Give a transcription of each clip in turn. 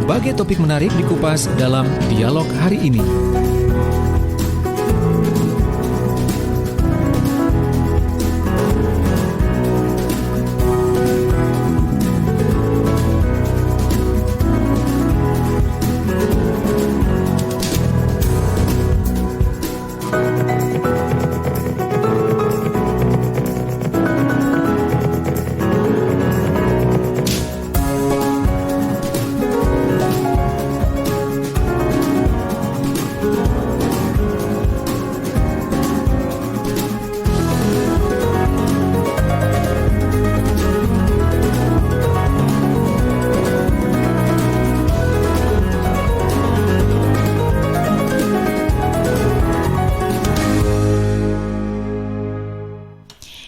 Berbagai topik menarik dikupas dalam dialog hari ini.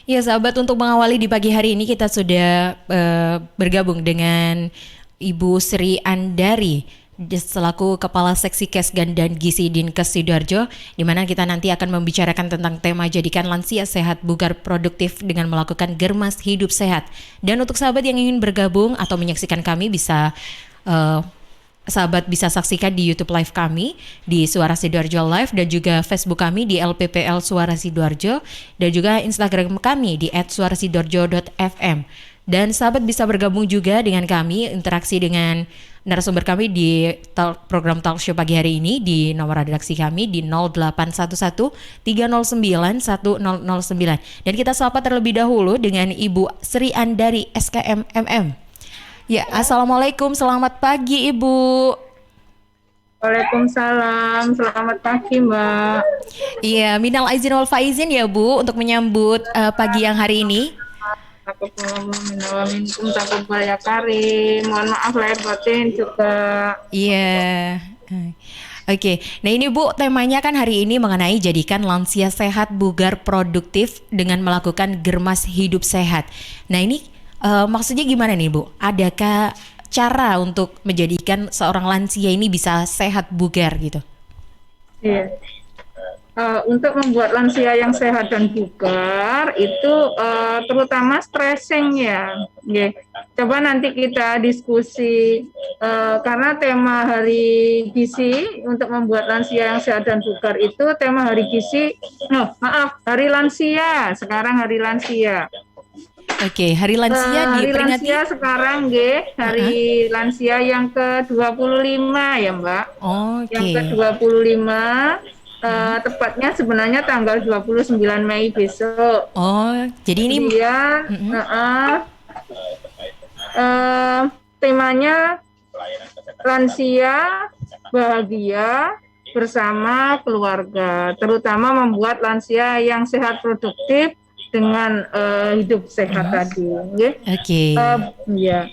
Ya sahabat, untuk mengawali di pagi hari ini kita sudah bergabung dengan Ibu Sri Andari selaku Kepala Seksi Kesgan dan Gizi Dinkes Sidoarjo, di mana kita nanti akan membicarakan tentang tema jadikan lansia sehat bugar produktif dengan melakukan germas hidup sehat. Dan untuk sahabat yang ingin bergabung atau menyaksikan kami sahabat bisa saksikan di YouTube live kami di Suara Sidoarjo Live, dan juga Facebook kami di LPPL Suara Sidoarjo, dan juga Instagram kami di @suarasidoarjo.fm. Dan sahabat bisa bergabung juga dengan kami, interaksi dengan narasumber kami di program talk show pagi hari ini di nomor redaksi kami di 0811 309 1009. Dan kita sapa terlebih dahulu dengan Ibu Sri Andari SKM MM. Ya, Assalamualaikum, selamat pagi Ibu. Waalaikumsalam, selamat pagi Mbak. Iya, minal aizin wal faizin ya Bu, untuk menyambut pagi yang hari ini. Aku minkum taqabbal ya karim. Mohon maaf lahir batin juga. Iya. Oke, nah ini Bu, temanya kan hari ini mengenai jadikan lansia sehat bugar produktif dengan melakukan germas hidup sehat. Nah ini maksudnya gimana nih Bu? Adakah cara untuk menjadikan seorang lansia ini bisa sehat bugar gitu? Iya. Untuk membuat lansia yang sehat dan bugar itu terutama stressing ya. Yeah. Coba nanti kita diskusi karena tema hari gizi untuk membuat lansia yang sehat dan bugar itu tema hari gizi. Hari lansia. Sekarang hari lansia. Oke, hari lansia diperingati. Hari lansia sekarang hari lansia yang ke-25 ya Mbak. Oke. Yang ke-25 tepatnya sebenarnya tanggal 29 Mei besok. Jadi ini kemudian temanya lansia bahagia bersama keluarga, terutama membuat lansia yang sehat produktif dengan hidup sehat tadi. Oke. Ya.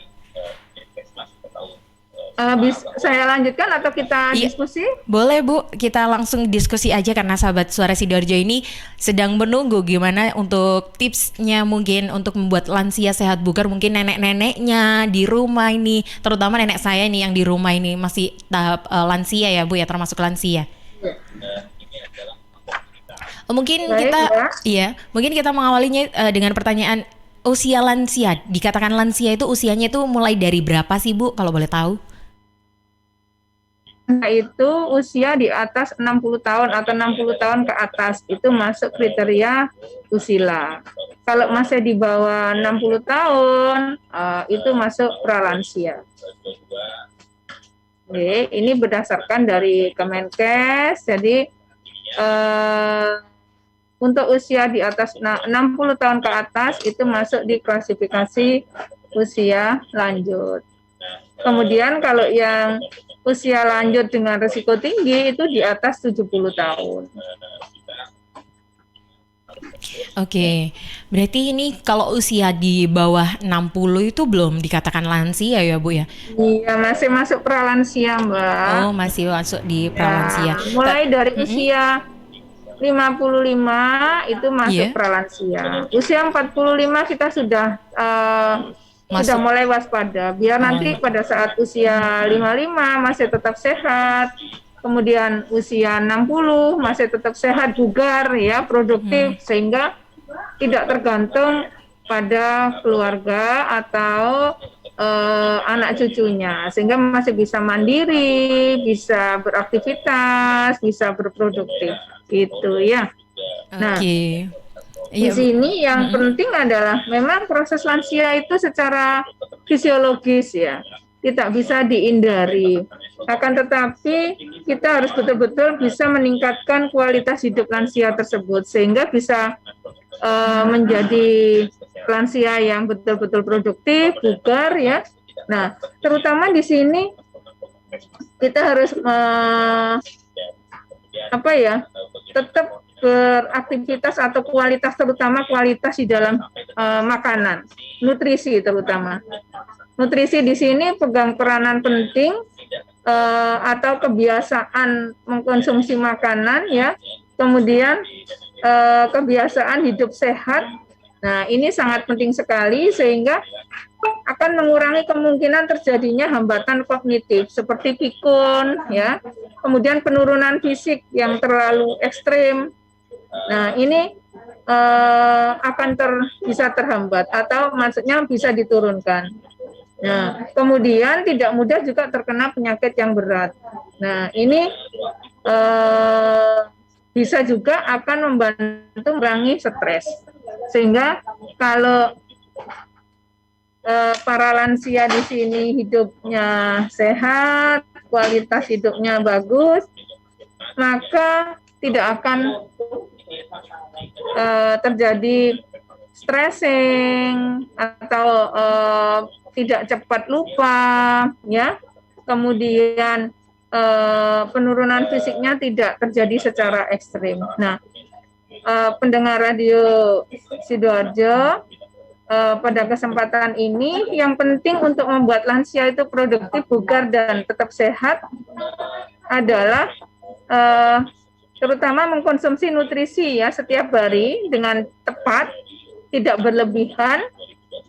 Saya lanjutkan atau kita diskusi? Boleh Bu, kita langsung diskusi aja karena sahabat Suara Sidoarjo ini sedang menunggu gimana untuk tipsnya mungkin untuk membuat lansia sehat bugar. Mungkin nenek-neneknya di rumah ini, terutama nenek saya nih yang di rumah ini masih tahap lansia ya Bu ya, termasuk lansia. Mungkin mungkin kita mengawalinya dengan pertanyaan usia lansia. Dikatakan lansia itu usianya itu mulai dari berapa sih Bu kalau boleh tahu? Itu usia di atas 60 tahun atau 60 tahun ke atas itu masuk kriteria usila. Kalau masih di bawah 60 tahun itu masuk pralansia. Oke, ini berdasarkan dari Kemenkes. Jadi untuk usia di atas 60 tahun ke atas itu masuk di klasifikasi usia lanjut. Kemudian kalau yang usia lanjut dengan risiko tinggi itu di atas 70 tahun. Oke, berarti ini kalau usia di bawah 60 itu belum dikatakan lansia ya Bu ya? Iya, masih masuk pralansia Mbak. Oh, masih masuk di pralansia. Mulai dari usia 55 itu masuk pralansia. Usia 45 kita sudah mulai waspada. Biar nanti pada saat usia 55 masih tetap sehat. Kemudian usia 60 masih tetap sehat, bugar ya, produktif sehingga tidak tergantung pada keluarga atau anak cucunya, sehingga masih bisa mandiri, bisa beraktivitas, bisa berproduktif, gitu ya. Nah, Oke. di Iya, Bu. sini yang Mm-mm. penting adalah memang proses lansia itu secara fisiologis ya, tidak bisa dihindari. Akan tetapi kita harus betul-betul bisa meningkatkan kualitas hidup lansia tersebut sehingga bisa menjadi lansia yang betul-betul produktif, bugar ya. Nah, terutama di sini kita harus tetap beraktivitas atau kualitas, terutama kualitas di dalam makanan, nutrisi terutama. Nutrisi di sini pegang peranan penting, atau kebiasaan mengkonsumsi makanan ya, kemudian kebiasaan hidup sehat. Nah, ini sangat penting sekali sehingga akan mengurangi kemungkinan terjadinya hambatan kognitif seperti pikun ya, kemudian penurunan fisik yang terlalu ekstrim. Nah, ini akan bisa terhambat atau maksudnya bisa diturunkan. Nah, kemudian tidak mudah juga terkena penyakit yang berat. Nah, ini bisa juga akan membantu mengurangi stres. Sehingga kalau para lansia di sini hidupnya sehat, kualitas hidupnya bagus, maka tidak akan terjadi stressing atau tidak cepat lupa, ya. Kemudian penurunan fisiknya tidak terjadi secara ekstrim. Nah, pendengar radio Sidoarjo, pada kesempatan ini yang penting untuk membuat lansia itu produktif, bugar dan tetap sehat adalah terutama mengkonsumsi nutrisi ya setiap hari dengan tepat, tidak berlebihan,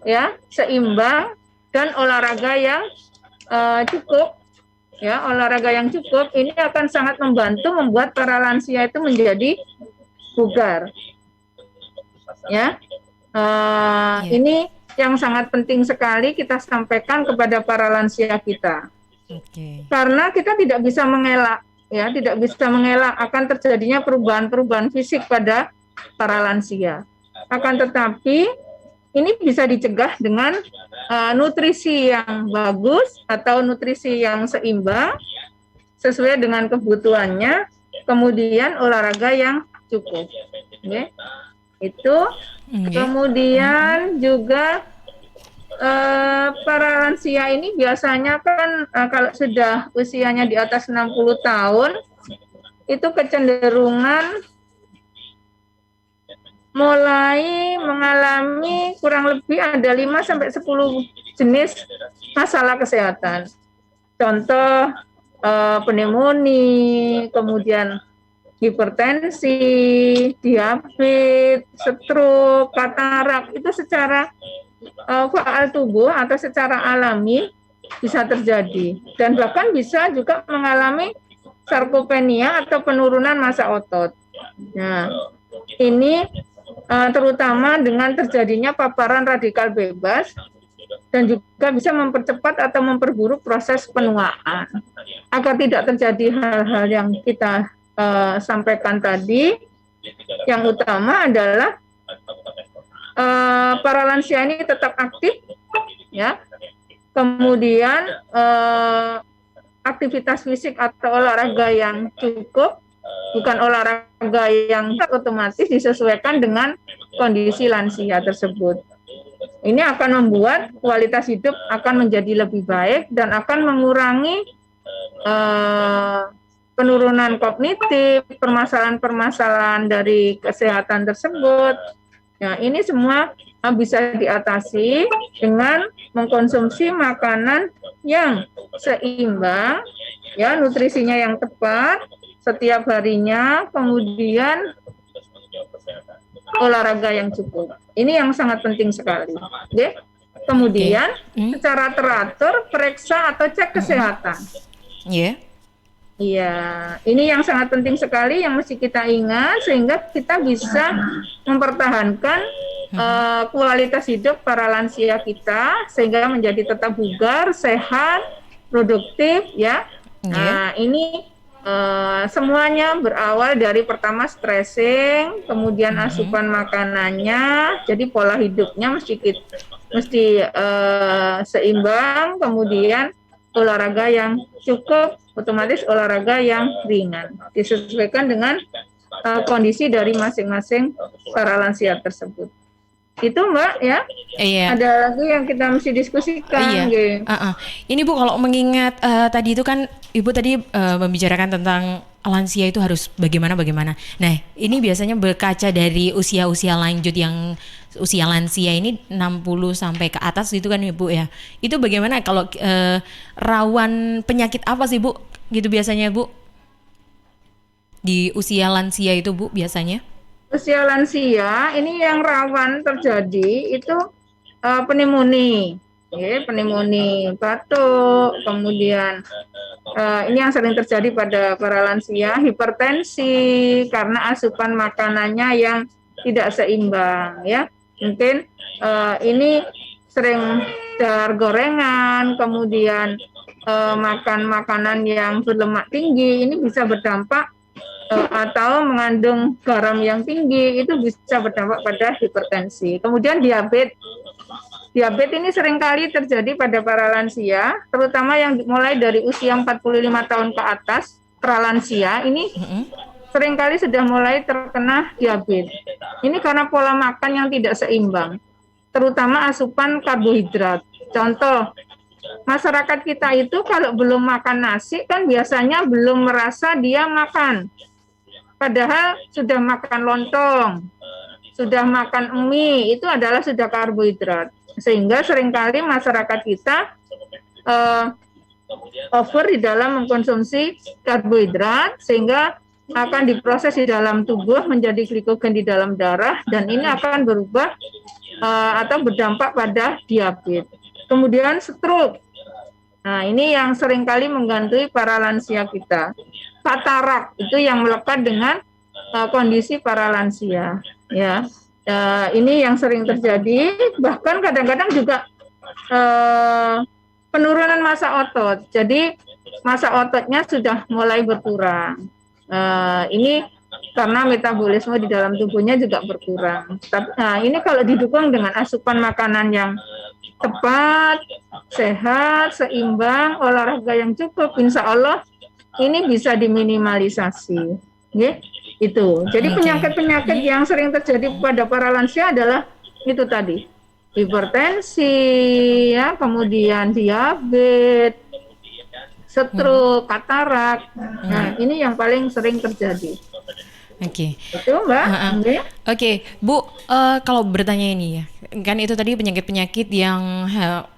ya, seimbang dan olahraga yang cukup. Ya, olahraga yang cukup ini akan sangat membantu membuat para lansia itu menjadi bugar. Ya, ini yang sangat penting sekali kita sampaikan kepada para lansia kita. Karena kita tidak bisa mengelak, ya, tidak bisa mengelak akan terjadinya perubahan-perubahan fisik pada para lansia. Akan tetapi ini bisa dicegah dengan nutrisi yang bagus atau nutrisi yang seimbang sesuai dengan kebutuhannya, kemudian olahraga yang cukup. Okay. Itu kemudian juga para lansia ini biasanya kan kalau sudah usianya di atas 60 tahun itu kecenderungan mulai mengalami kurang lebih ada 5-10 jenis masalah kesehatan. Contoh pneumonia, kemudian hipertensi, diabetes, stroke, katarak, itu secara faal tubuh atau secara alami bisa terjadi. Dan bahkan bisa juga mengalami sarkopenia atau penurunan massa otot. Nah, ini terutama dengan terjadinya paparan radikal bebas dan juga bisa mempercepat atau memperburuk proses penuaan. Agar tidak terjadi hal-hal yang kita sampaikan tadi, yang utama adalah para lansia ini tetap aktif, ya. Kemudian aktivitas fisik atau olahraga yang cukup, bukan olahraga yang otomatis disesuaikan dengan kondisi lansia tersebut. Ini akan membuat kualitas hidup akan menjadi lebih baik dan akan mengurangi penurunan kognitif, permasalahan-permasalahan dari kesehatan tersebut. Nah, ini semua bisa diatasi dengan mengkonsumsi makanan yang seimbang, ya, nutrisinya yang tepat setiap harinya, kemudian olahraga yang cukup. Ini yang sangat penting sekali. Okay? Kemudian secara teratur periksa atau cek kesehatan. Iya, ini yang sangat penting sekali yang mesti kita ingat sehingga kita bisa mempertahankan kualitas hidup para lansia kita sehingga menjadi tetap bugar, sehat, produktif ya. Nah, ini semuanya berawal dari pertama stressing, kemudian asupan makanannya, jadi pola hidupnya mesti seimbang, kemudian olahraga yang cukup, otomatis olahraga yang ringan, disesuaikan dengan kondisi dari masing-masing para lansia tersebut. Itu Mbak ya. Iya. Ada lagi yang kita mesti diskusikan. Iya. Ini Bu, kalau mengingat tadi itu kan Ibu tadi membicarakan tentang lansia itu harus bagaimana. Nah, ini biasanya berkaca dari usia-usia lanjut yang usia lansia ini 60 sampai ke atas gitu kan Ibu ya. Itu bagaimana kalau rawan penyakit apa sih Bu? Gitu biasanya Bu. Di usia lansia itu Bu biasanya? Usia lansia ini yang rawan terjadi itu pneumonia, pneumonia, batuk, kemudian ini yang sering terjadi pada para lansia, hipertensi karena asupan makanannya yang tidak seimbang ya. Mungkin ini sering dar gorengan, kemudian makan makanan yang berlemak tinggi, ini bisa berdampak atau mengandung garam yang tinggi, itu bisa berdampak pada hipertensi. Kemudian diabetes ini seringkali terjadi pada para lansia, terutama yang mulai dari usia 45 tahun ke atas, para lansia ini seringkali sudah mulai terkena diabetes. Ini karena pola makan yang tidak seimbang, terutama asupan karbohidrat. Contoh, masyarakat kita itu kalau belum makan nasi kan biasanya belum merasa dia makan. Padahal sudah makan lontong, sudah makan mie, itu adalah sudah karbohidrat. Sehingga seringkali masyarakat kita over di dalam mengkonsumsi karbohidrat, sehingga akan diproses di dalam tubuh menjadi glikogen di dalam darah, dan ini akan berubah atau berdampak pada diabetes. Kemudian stroke. Nah, ini yang seringkali menggantui para lansia kita. Katarak itu yang melekat dengan kondisi para lansia ya. Ini yang sering terjadi, bahkan kadang-kadang juga penurunan massa otot, jadi massa ototnya sudah mulai berkurang. Ini karena metabolisme di dalam tubuhnya juga berkurang. Nah, ini kalau didukung dengan asupan makanan yang tepat, sehat, seimbang, olahraga yang cukup, insya Allah ini bisa diminimalisasi, itu. Jadi penyakit-penyakit yang sering terjadi pada para lansia adalah itu tadi, hipertensi, ya, kemudian diabetes, stroke, katarak. Nah, ini yang paling sering terjadi. Itu Mbak. Oke, Bu, kalau bertanya ini ya, kan itu tadi penyakit-penyakit yang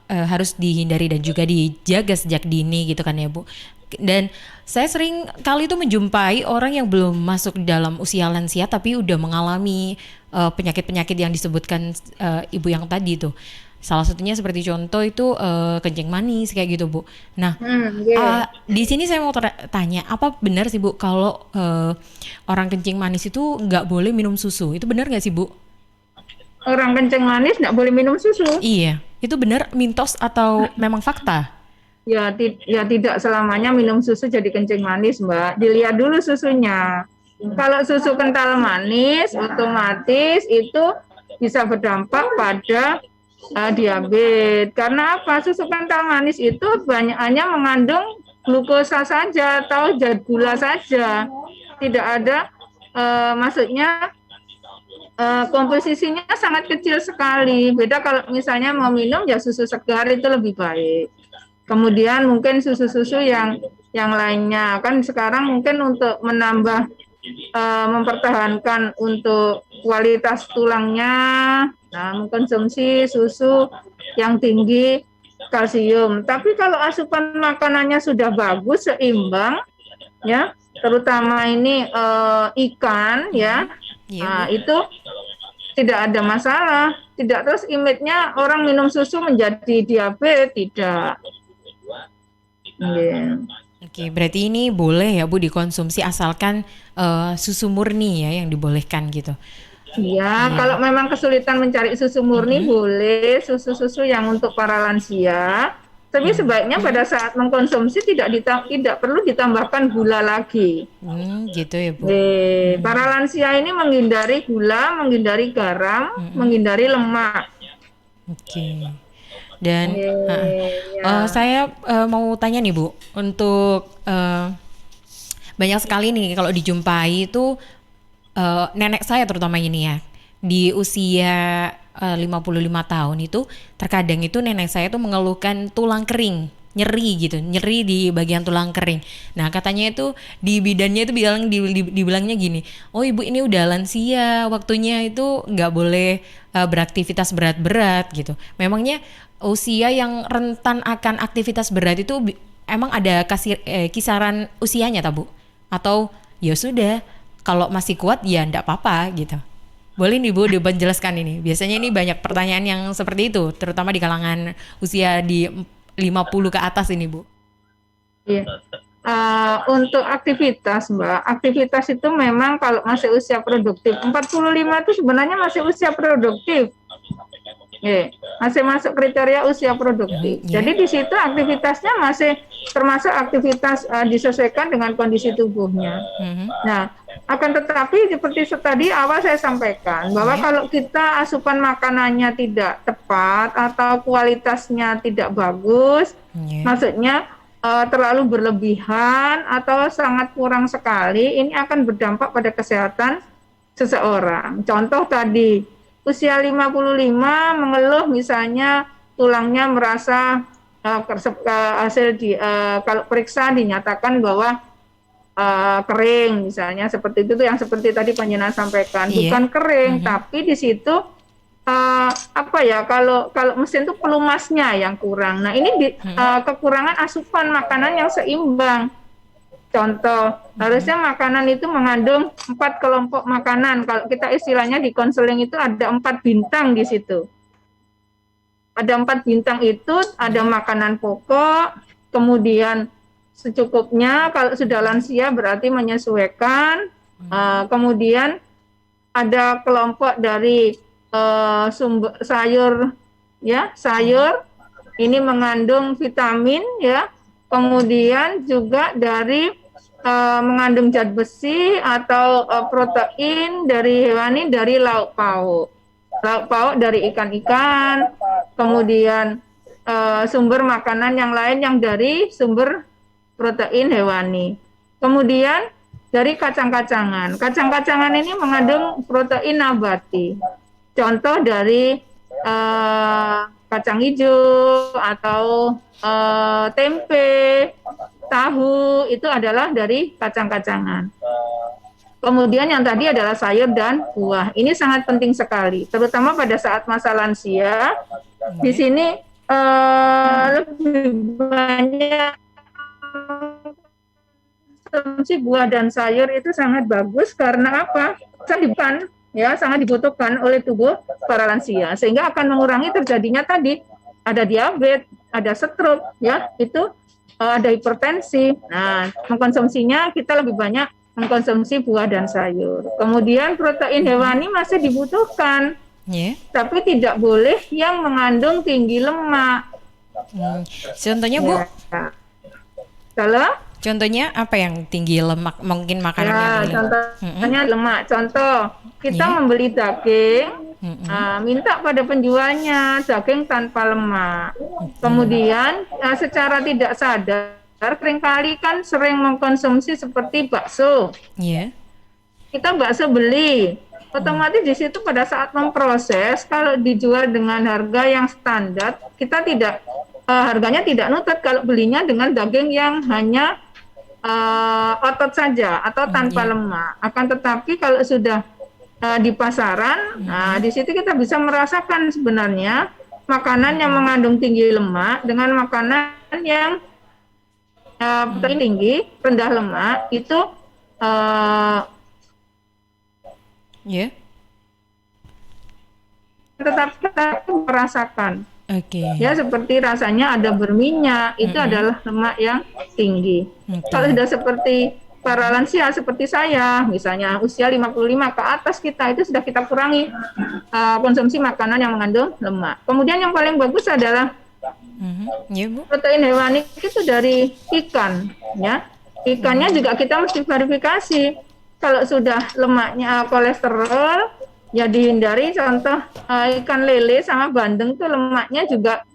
harus dihindari dan juga dijaga sejak dini gitu kan ya Bu. Dan saya sering kali itu menjumpai orang yang belum masuk dalam usia lansia tapi udah mengalami penyakit-penyakit yang disebutkan Ibu yang tadi itu. Salah satunya seperti contoh itu kencing manis kayak gitu Bu. Nah, di sini saya mau tanya, apa benar sih Bu kalau orang kencing manis itu nggak boleh minum susu? Itu benar nggak sih Bu? Orang kencing manis nggak boleh minum susu? Iya, itu benar mitos atau memang fakta? Ya tidak selamanya minum susu jadi kencing manis Mbak. Dilihat dulu susunya. Kalau susu kental manis, otomatis itu bisa berdampak pada diabetes. Karena apa? Susu kental manis itu hanya mengandung glukosa saja atau zat gula saja. Tidak ada, maksudnya komposisinya sangat kecil sekali. Beda kalau misalnya mau minum ya susu segar itu lebih baik. Kemudian mungkin susu-susu yang lainnya kan sekarang mungkin untuk menambah mempertahankan untuk kualitas tulangnya, nah mengkonsumsi susu yang tinggi kalsium. Tapi kalau asupan makanannya sudah bagus, seimbang, ya, terutama ini ikan, ya, nah, itu tidak ada masalah. Tidak terus image-nya orang minum susu menjadi diabetes, tidak. Oke, berarti ini boleh ya Bu dikonsumsi asalkan susu murni ya yang dibolehkan gitu. Ya, kalau memang kesulitan mencari susu murni boleh susu-susu yang untuk para lansia. Tapi sebaiknya pada saat mengkonsumsi tidak perlu ditambahkan gula lagi. Gitu ya Bu. Para lansia ini menghindari gula, menghindari garam, menghindari lemak. Oke. Dan Ya. saya mau tanya nih Bu, untuk banyak sekali nih kalau dijumpai itu nenek saya terutama ini ya, di usia 55 tahun itu terkadang itu nenek saya tuh mengeluhkan tulang kering, nyeri di bagian tulang kering. Nah katanya itu di bidannya itu dibilangnya gini, oh ibu ini udah lansia, waktunya itu nggak boleh beraktivitas berat-berat gitu. Memangnya usia yang rentan akan aktivitas berat itu emang ada kisaran usianya tak Bu? Atau ya sudah, kalau masih kuat ya enggak apa-apa gitu. Boleh nih Bu dijelaskan ini. Biasanya ini banyak pertanyaan yang seperti itu, terutama di kalangan usia di 50 ke atas ini Bu. Iya. Untuk aktivitas Mbak, aktivitas itu memang kalau masih usia produktif, 45 itu sebenarnya masih usia produktif. Masih masuk kriteria usia produktif. Jadi di situ aktivitasnya masih termasuk aktivitas disesuaikan dengan kondisi tubuhnya. Nah, akan tetapi seperti tadi awal saya sampaikan bahwa kalau kita asupan makanannya tidak tepat atau kualitasnya tidak bagus, maksudnya terlalu berlebihan atau sangat kurang sekali, ini akan berdampak pada kesehatan seseorang. Contoh tadi, usia 55 mengeluh misalnya tulangnya merasa hasil kalau periksa dinyatakan bahwa kering misalnya, seperti itu tuh yang seperti tadi Panjenengan sampaikan, bukan kering tapi di situ kalau mesin itu pelumasnya yang kurang. Nah ini kekurangan asupan makanan yang seimbang. Contoh, harusnya makanan itu mengandung 4 kelompok makanan. Kalau kita istilahnya di konseling itu ada 4 bintang di situ. Ada 4 bintang itu, ada makanan pokok, kemudian secukupnya, kalau sudah lansia berarti menyesuaikan, kemudian ada kelompok dari sumber sayur, ya sayur, ini mengandung vitamin, ya, kemudian juga dari mengandung zat besi atau protein dari hewani, dari lauk pauk dari ikan-ikan, kemudian sumber makanan yang lain yang dari sumber protein hewani, kemudian dari kacang-kacangan. Kacang-kacangan ini mengandung protein nabati. Contoh dari kacang hijau atau tempe, tahu, itu adalah dari kacang-kacangan. Kemudian yang tadi adalah sayur dan buah. Ini sangat penting sekali, terutama pada saat masa lansia. Di sini lebih banyak konsumsi buah dan sayur itu sangat bagus karena apa? Sangat dibutuhkan oleh tubuh para lansia, sehingga akan mengurangi terjadinya tadi ada diabetes, ada stroke, ya, itu ada hipertensi. Nah, mengkonsumsinya kita lebih banyak mengkonsumsi buah dan sayur. Kemudian protein hewani masih dibutuhkan, tapi tidak boleh yang mengandung tinggi lemak. Contohnya Bu? Kalau contohnya apa yang tinggi lemak? Mungkin makanan yang tinggi lemak. Contohnya lemak. Contoh, kita membeli daging, minta pada penjualnya daging tanpa lemak. Kemudian secara tidak sadar, seringkali kan sering mengkonsumsi seperti bakso. Kita bakso beli, otomatis di situ pada saat memproses, kalau dijual dengan harga yang standar, kita tidak harganya tidak nutut kalau belinya dengan daging yang hanya otot saja atau tanpa lemak. Akan tetapi kalau sudah di pasaran, di situ kita bisa merasakan sebenarnya makanan yang mengandung tinggi lemak dengan makanan yang protein tinggi, rendah lemak, itu tetap kita merasakan. Ya, seperti rasanya ada berminyak, itu adalah lemak yang tinggi. Kalau sudah seperti para lansia seperti saya, misalnya usia 55 ke atas kita, itu sudah kita kurangi konsumsi makanan yang mengandung lemak. Kemudian yang paling bagus adalah Ya, Bu. protein hewani itu dari ikan, ya. Ikannya juga kita mesti verifikasi. Kalau sudah lemaknya kolesterol, ya dihindari. Contoh ikan lele sama bandeng tuh lemaknya juga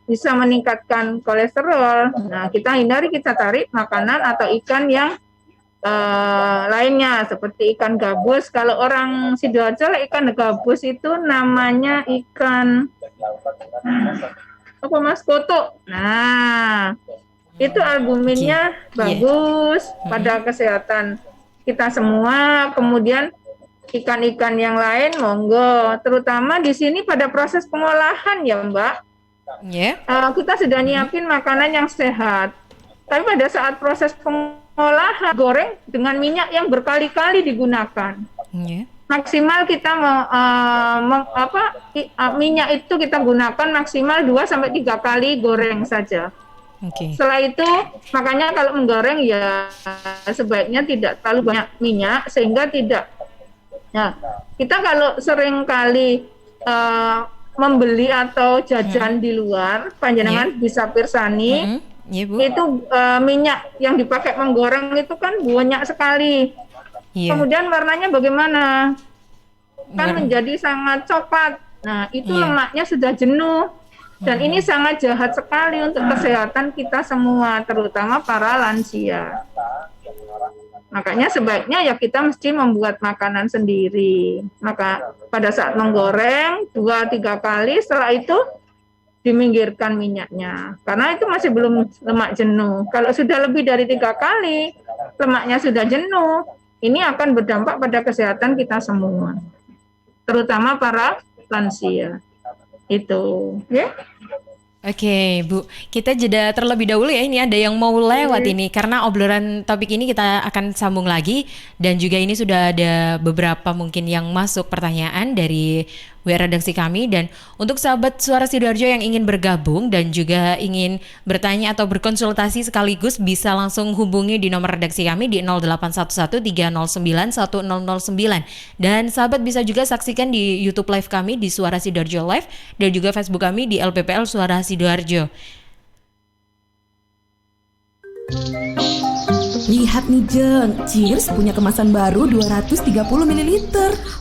bisa meningkatkan kolesterol. Nah, kita hindari, kita cari makanan atau ikan yang lainnya seperti ikan gabus. Kalau orang Sidoarjo, ikan gabus itu namanya ikan apa Mas, koto. Nah, itu albuminnya bagus pada kesehatan kita semua. Kemudian ikan-ikan yang lain monggo, terutama di sini pada proses pengolahan ya Mbak. Kita sudah nyiapin makanan yang sehat, tapi pada saat proses pengolahan goreng dengan minyak yang berkali-kali digunakan. Maksimal kita minyak itu kita gunakan maksimal 2-3 kali goreng saja. Setelah itu, makanya kalau menggoreng ya sebaiknya tidak terlalu banyak minyak sehingga tidak. Nah, kita kalau sering kali membeli atau jajan di luar, panjenengan bisa pirsani, itu minyak yang dipakai menggoreng itu kan banyak sekali. Kemudian warnanya bagaimana? Kan menjadi sangat coklat. Nah, itu lemaknya sudah jenuh. Dan ini sangat jahat sekali untuk kesehatan kita semua, terutama para lansia. Makanya sebaiknya ya kita mesti membuat makanan sendiri. Maka pada saat menggoreng 2-3 kali, setelah itu diminggirkan minyaknya. Karena itu masih belum lemak jenuh. Kalau sudah lebih dari 3 kali, lemaknya sudah jenuh, ini akan berdampak pada kesehatan kita semua, terutama para lansia. Itu, ya. Oke, Bu. Kita jeda terlebih dahulu ya. Ini ada yang mau lewat ini karena obrolan topik ini kita akan sambung lagi, dan juga ini sudah ada beberapa mungkin yang masuk pertanyaan dari redaksi kami. Dan untuk sahabat Suara Sidoarjo yang ingin bergabung dan juga ingin bertanya atau berkonsultasi sekaligus bisa langsung hubungi di nomor redaksi kami di 0811-309-1009. Dan sahabat bisa juga saksikan di YouTube live kami di Suara Sidoarjo Live dan juga Facebook kami di LPPL Suara Sidoarjo. Lihat nih Jeng, Cheers punya kemasan baru 230 ml.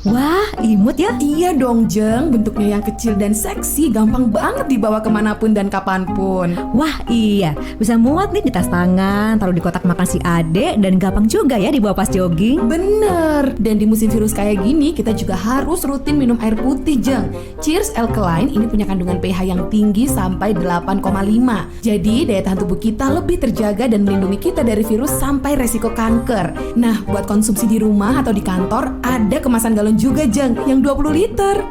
Wah, imut ya? Iya dong Jeng, bentuknya yang kecil dan seksi, gampang banget dibawa kemanapun dan kapanpun. Wah iya, bisa muat nih di tas tangan, taruh di kotak makan si adek, dan gampang juga ya dibawa pas jogging. Bener, dan di musim virus kayak gini kita juga harus rutin minum air putih Jeng. Cheers Alkaline ini punya kandungan pH yang tinggi sampai 8,5. Jadi daya tahan tubuh kita lebih terjaga dan melindungi kita dari virus sampai resiko kanker. Nah, buat konsumsi di rumah atau di kantor, ada kemasan galon juga Jeng, yang 20 liter.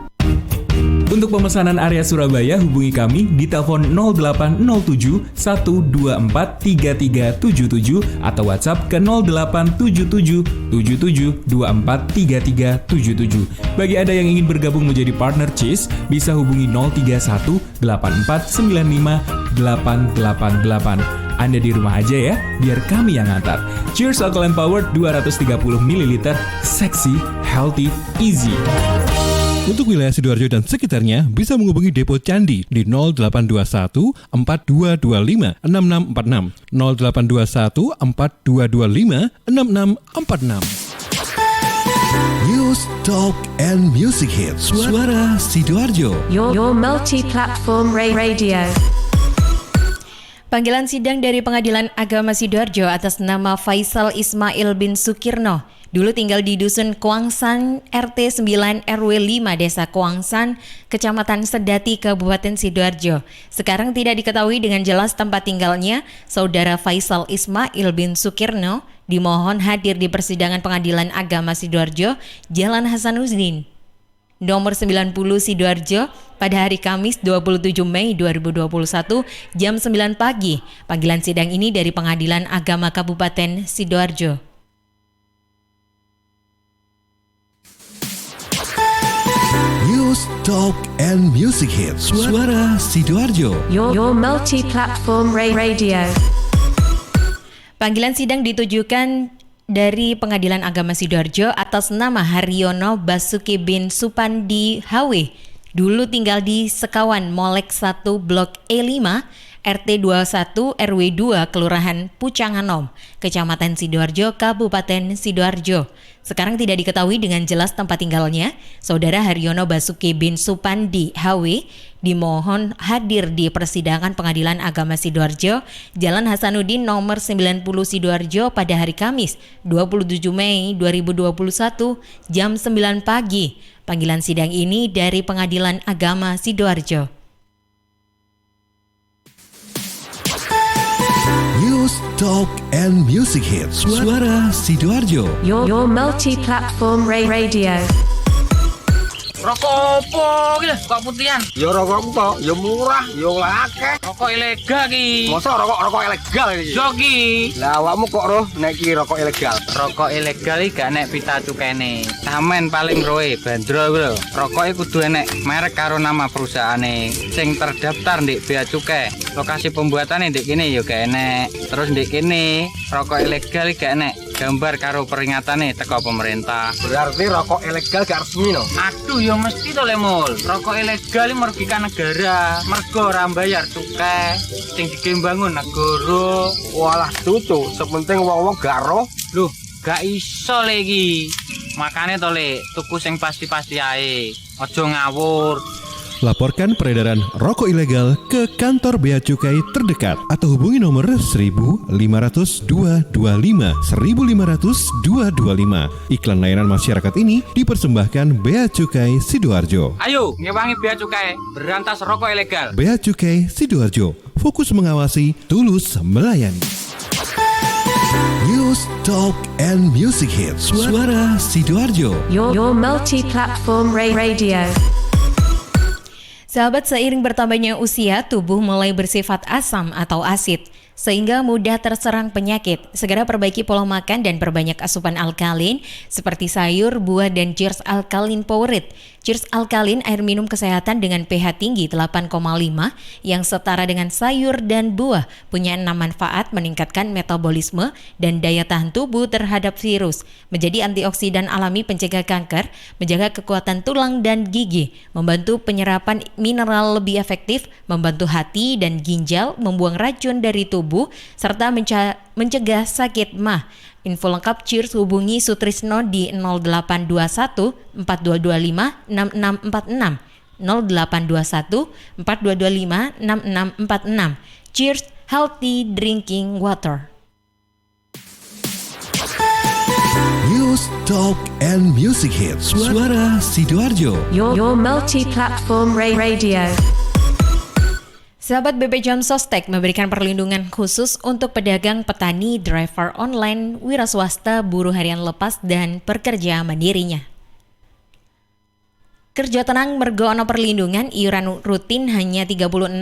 Untuk pemesanan area Surabaya hubungi kami di telepon 0807 124 3377 atau WhatsApp ke 0877 77 24 3377. Bagi Anda yang ingin bergabung menjadi partner Cheers, bisa hubungi 031 84 95 888. Anda di rumah aja ya, biar kami yang ngantar. Cheers Alkaline Power 230 ml, seksi, healthy, easy. Untuk wilayah Sidoarjo dan sekitarnya bisa menghubungi Depo Candi di 0821 4225 6646 0821 4225 6646. News, Talk, and Music Hits. Suara Sidoarjo. Your multi-platform radio. Panggilan sidang dari Pengadilan Agama Sidoarjo atas nama Faisal Ismail bin Sukirno. Dulu tinggal di Dusun Kuangsan, RT 9 RW 5 Desa Kuangsan, Kecamatan Sedati, Kabupaten Sidoarjo. Sekarang tidak diketahui dengan jelas tempat tinggalnya. Saudara Faisal Ismail bin Sukirno dimohon hadir di persidangan Pengadilan Agama Sidoarjo, Jalan Hasanuddin, nomor 90 Sidoarjo pada hari Kamis 27 Mei 2021 jam 9 pagi. Panggilan sidang ini dari Pengadilan Agama Kabupaten Sidoarjo. News, Talk, and Music Hits. Suara Sidoarjo. Your multi-platform radio. Panggilan sidang ditujukan dari Pengadilan Agama Sidoarjo atas nama Haryono Basuki bin Supandi HW. Dulu tinggal di Sekawan Molek 1 Blok E5 RT 21 RW 2 Kelurahan Pucanganom, Kecamatan Sidoarjo, Kabupaten Sidoarjo. Sekarang tidak diketahui dengan jelas tempat tinggalnya. Saudara Haryono Basuki bin Supandi HW dimohon hadir di persidangan Pengadilan Agama Sidoarjo, Jalan Hasanuddin nomor 90 Sidoarjo pada hari Kamis 27 Mei 2021 jam 9 pagi. Panggilan sidang ini dari Pengadilan Agama Sidoarjo. News, Talk, and Music Hits. Suara Sidoarjo. Your multi-platform radio. Rokok opo iki lho, kok putihan? Ya rokok kok, ya murah, ya akeh. Rokok ilegal ki. Masa rokok ilegal iki? Yo ki. Lah awakmu kok roh nek iki rokok ilegal? Rokok ilegal iki gak nek pita cukene. Samen paling roe bandro iku lho. Rokoke kudu enek merek karo nama perusahaane sing terdaftar ndek bea cukai. Lokasi pembuatane ndek kene ya gak enek. Terus ndek kene rokok ilegal iki gak enek gambar karo peringatane teko pemerintah. Berarti rokok ilegal gak resmi no? Aduh ya mesti to Lemul. Rokok ilegal iki merugikan negara. Mergo ora bayar cukai sing digembangun negara. Walah tutu, sepenting wong-wong gak roh. Loh, gak iso lagi. Makane to Le, tuku sing pasti-pasti ae. Aja ngawur. Laporkan peredaran rokok ilegal ke kantor Bea Cukai terdekat atau hubungi nomor 1.500 225 1.500 225. Iklan layanan masyarakat ini dipersembahkan Bea Cukai Sidoarjo. Ayo, ngewangi Bea Cukai, berantas rokok ilegal. Bea Cukai Sidoarjo, fokus mengawasi, tulus melayani. News, Talk, and Music Hits. Suara Sidoarjo. Your multi-platform radio. Sahabat, seiring bertambahnya usia, tubuh mulai bersifat asam atau asid, sehingga mudah terserang penyakit. Segera perbaiki pola makan dan perbanyak asupan alkalin seperti sayur, buah, dan Cheers Alkaline Powerade. Cheers Alkaline, air minum kesehatan dengan pH tinggi 8,5 yang setara dengan sayur dan buah, punya 6 manfaat: meningkatkan metabolisme dan daya tahan tubuh terhadap virus, menjadi antioksidan alami pencegah kanker, menjaga kekuatan tulang dan gigi, membantu penyerapan mineral lebih efektif, membantu hati dan ginjal, membuang racun dari tubuh, serta mencegah sakit MAH. Info lengkap Cheers hubungi Sutrisno di 0821 4225 6646 0821 4225 6646. Cheers, healthy drinking water. News, Talk, and Music Hits. Suara Sidoarjo. Your multi-platform radio. Sahabat BP Jam Sostek memberikan perlindungan khusus untuk pedagang, petani, driver online, wira swasta, buruh harian lepas, dan pekerja mandirinya. Kerja tenang mergo ono perlindungan, iuran rutin hanya 36.800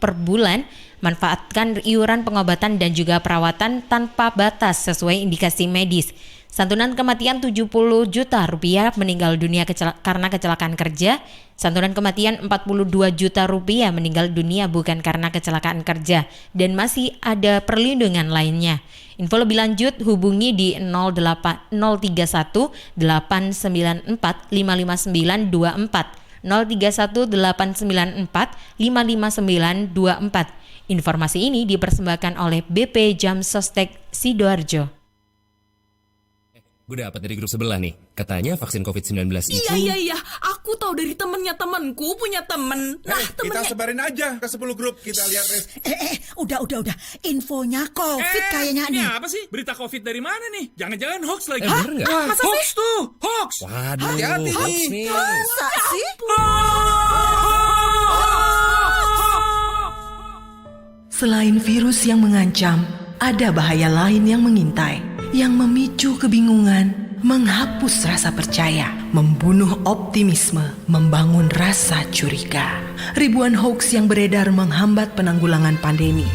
per bulan. Manfaatkan iuran pengobatan dan juga perawatan tanpa batas sesuai indikasi medis. Santunan kematian 70 juta rupiah meninggal dunia karena kecelakaan kerja. Santunan kematian 42 juta rupiah meninggal dunia bukan karena kecelakaan kerja. Dan masih ada perlindungan lainnya. Info lebih lanjut hubungi di 031 894 55924 031 894 55924. Informasi ini dipersembahkan oleh BP Jam Sostek Sidoarjo. Gue dapat dari grup sebelah nih, katanya vaksin COVID-19 itu... Iya, aku tahu dari temennya temanku punya temen. Nah, kita sebarin aja ke 10 grup, kita lihat. Udah. Infonya COVID kayaknya nih. Ini apa sih? Berita COVID dari mana nih? Jangan-jangan hoax lagi. Bener nggak? Masa hoax sih? Tuh, hoax. Waduh, hati-hati hoax nih. Masa sih? Selain virus yang mengancam, ada bahaya lain yang mengintai, yang memicu kebingungan, menghapus rasa percaya, membunuh optimisme, membangun rasa curiga. Ribuan hoax yang beredar menghambat penanggulangan pandemi.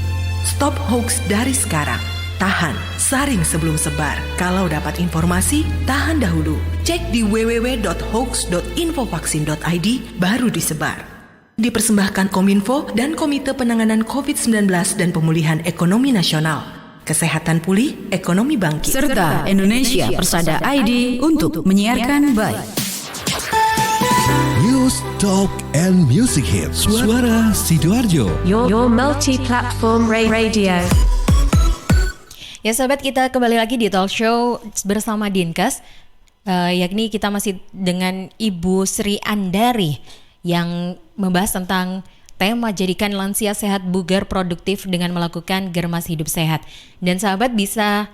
Stop hoax dari sekarang. Tahan, saring sebelum sebar. Kalau dapat informasi, tahan dahulu. Cek di www.hoax.infovaksin.id baru disebar. Dipersembahkan Kominfo dan Komite Penanganan COVID-19 dan Pemulihan Ekonomi Nasional. Kesehatan pulih, ekonomi bangkit. Serta Indonesia Persada ID untuk menyiarkan baik. News, Talk, and Music Hits. Suara Sidoarjo. Your multi-platform radio. Ya sahabat, kita kembali lagi di talk show bersama Dinkes, yakni kita masih dengan Ibu Sri Andari yang membahas tentang tema jadikan lansia sehat bugar produktif dengan melakukan germas hidup sehat. Dan sahabat bisa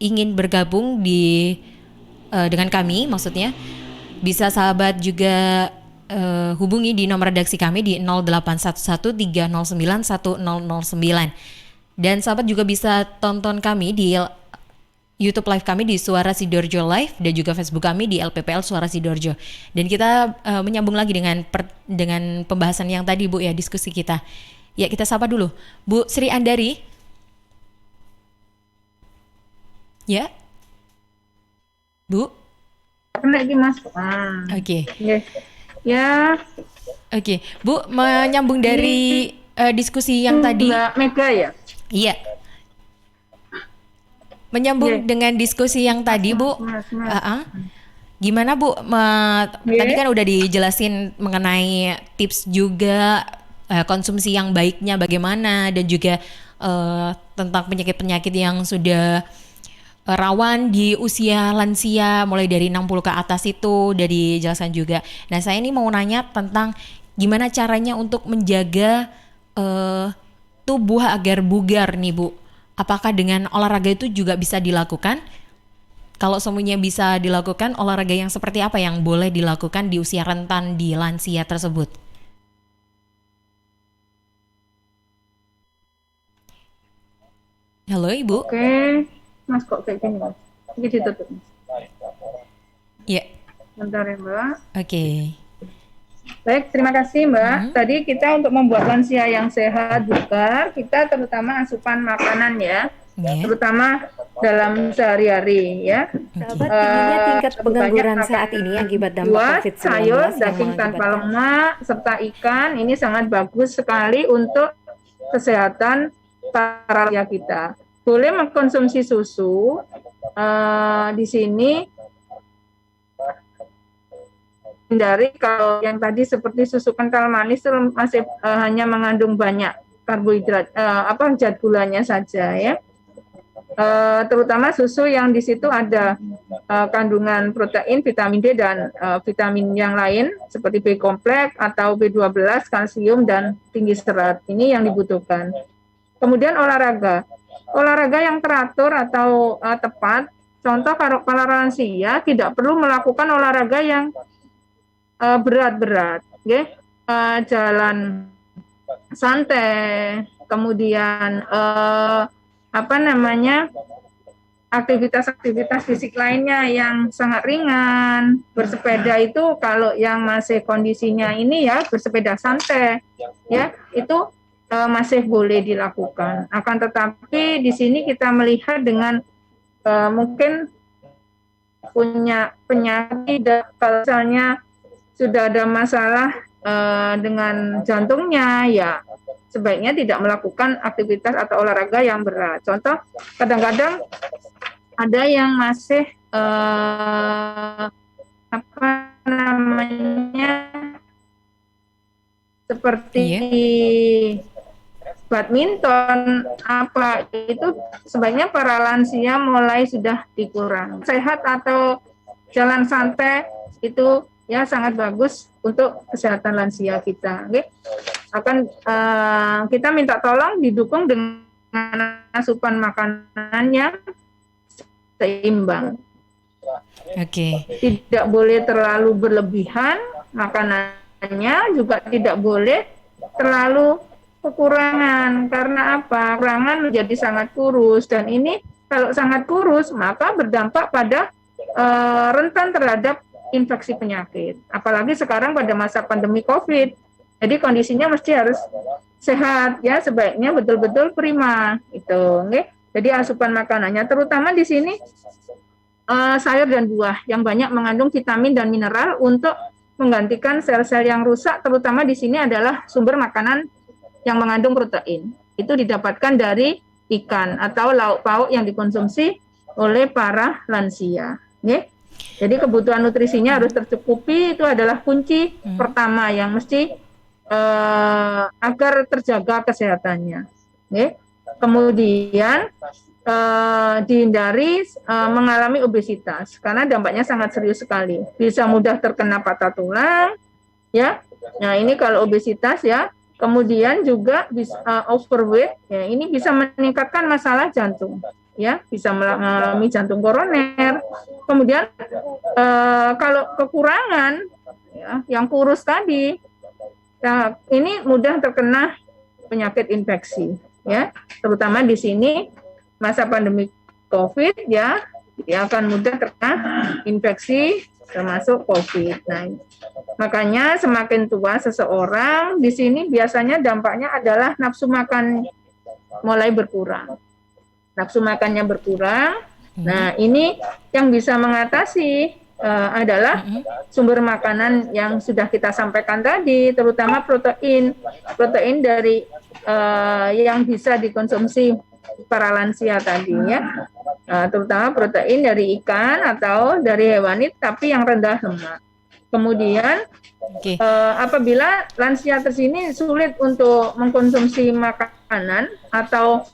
ingin bergabung dengan kami, maksudnya bisa sahabat juga hubungi di nomor redaksi kami di 0811309109. Dan sahabat juga bisa tonton kami di YouTube live kami di Suara Sidoarjo Live dan juga Facebook kami di LPPL Suara Sidoarjo. Dan kita menyambung lagi dengan pembahasan yang tadi Bu ya, diskusi kita. Ya, kita sapa dulu Bu Sri Andari. Ya. Bu. Lagi Mas. Oke. Ya. Oke, Bu, menyambung dari diskusi yang tadi. Mbak Mega ya? Iya. Menyambung dengan diskusi yang tadi, Bu. Gimana Bu? Tadi kan udah dijelasin mengenai tips juga konsumsi yang baiknya bagaimana, dan juga tentang penyakit-penyakit yang sudah rawan di usia lansia mulai dari 60 ke atas itu udah dijelaskan juga. Nah, saya ini mau nanya tentang gimana caranya untuk menjaga tubuh agar bugar nih Bu. Apakah dengan olahraga itu juga bisa dilakukan? Kalau semuanya bisa dilakukan, olahraga yang seperti apa yang boleh dilakukan di usia rentan di lansia tersebut? Halo Ibu. Oke, Mas kok kayak gini Mas? Ini ditutup Mas. Iya. Bentar ya Mbak. Oke. Baik, terima kasih Mbak. Tadi kita untuk membuat lansia yang sehat bugar, kita terutama asupan makanan ya, terutama dalam sehari-hari ya. Sahabat, tingginya tingkat pengangguran saat ini akibat dampak COVID-19 sayur, daging tanpa lemak, serta ikan, ini sangat bagus sekali untuk kesehatan para lansia kita. Boleh mengkonsumsi susu, di sini hindari kalau yang tadi seperti susu kental manis masih hanya mengandung banyak karbohidrat, zat gulanya saja ya. Terutama susu yang di situ ada kandungan protein, vitamin D dan vitamin yang lain seperti B kompleks atau B12, kalsium dan tinggi serat. Ini yang dibutuhkan. Kemudian olahraga yang teratur atau tepat. Contoh kalau para lansia tidak perlu melakukan olahraga yang berat-berat, jalan santai, kemudian aktivitas-aktivitas fisik lainnya yang sangat ringan. Bersepeda itu kalau yang masih kondisinya ini ya bersepeda santai, ya itu masih boleh dilakukan. Akan tetapi di sini kita melihat dengan mungkin punya penyakit, kalau misalnya sudah ada masalah dengan jantungnya, ya sebaiknya tidak melakukan aktivitas atau olahraga yang berat. Contoh, kadang-kadang ada yang masih seperti badminton, itu sebaiknya para lansia mulai sudah dikurang. Sehat atau jalan santai itu ya sangat bagus untuk kesehatan lansia kita. Akan kita minta tolong didukung dengan asupan makanan yang seimbang. Tidak boleh terlalu berlebihan makanannya, juga tidak boleh terlalu kekurangan. Karena apa? Kekurangan menjadi sangat kurus, dan ini kalau sangat kurus maka berdampak pada rentan terhadap infeksi penyakit. Apalagi sekarang pada masa pandemi COVID. Jadi kondisinya mesti harus sehat ya, sebaiknya betul-betul prima itu. Jadi asupan makanannya terutama di sini sayur dan buah yang banyak mengandung vitamin dan mineral untuk menggantikan sel-sel yang rusak, terutama di sini adalah sumber makanan yang mengandung protein. Itu didapatkan dari ikan atau lauk pauk yang dikonsumsi oleh para lansia. Okay? Jadi kebutuhan nutrisinya harus tercukupi, itu adalah kunci pertama yang mesti agar terjaga kesehatannya. Okay? Kemudian dihindari mengalami obesitas karena dampaknya sangat serius sekali. Bisa mudah terkena patah tulang, ya. Nah ini kalau obesitas ya. Kemudian juga bisa overweight, ya ini bisa meningkatkan masalah jantung. Ya, bisa mengalami jantung koroner. Kemudian kalau kekurangan, ya, yang kurus tadi, ya, ini mudah terkena penyakit infeksi, ya. Terutama di sini masa pandemi COVID, ya, dia akan mudah terkena infeksi termasuk COVID. Nah, makanya semakin tua seseorang di sini biasanya dampaknya adalah nafsu makan mulai berkurang. Nafsu makannya berkurang. Nah, ini yang bisa mengatasi adalah sumber makanan yang sudah kita sampaikan tadi, terutama protein dari yang bisa dikonsumsi para lansia tadi ya, terutama protein dari ikan atau dari hewani, tapi yang rendah lemak. Kemudian apabila lansia tersini sulit untuk mengkonsumsi makanan atau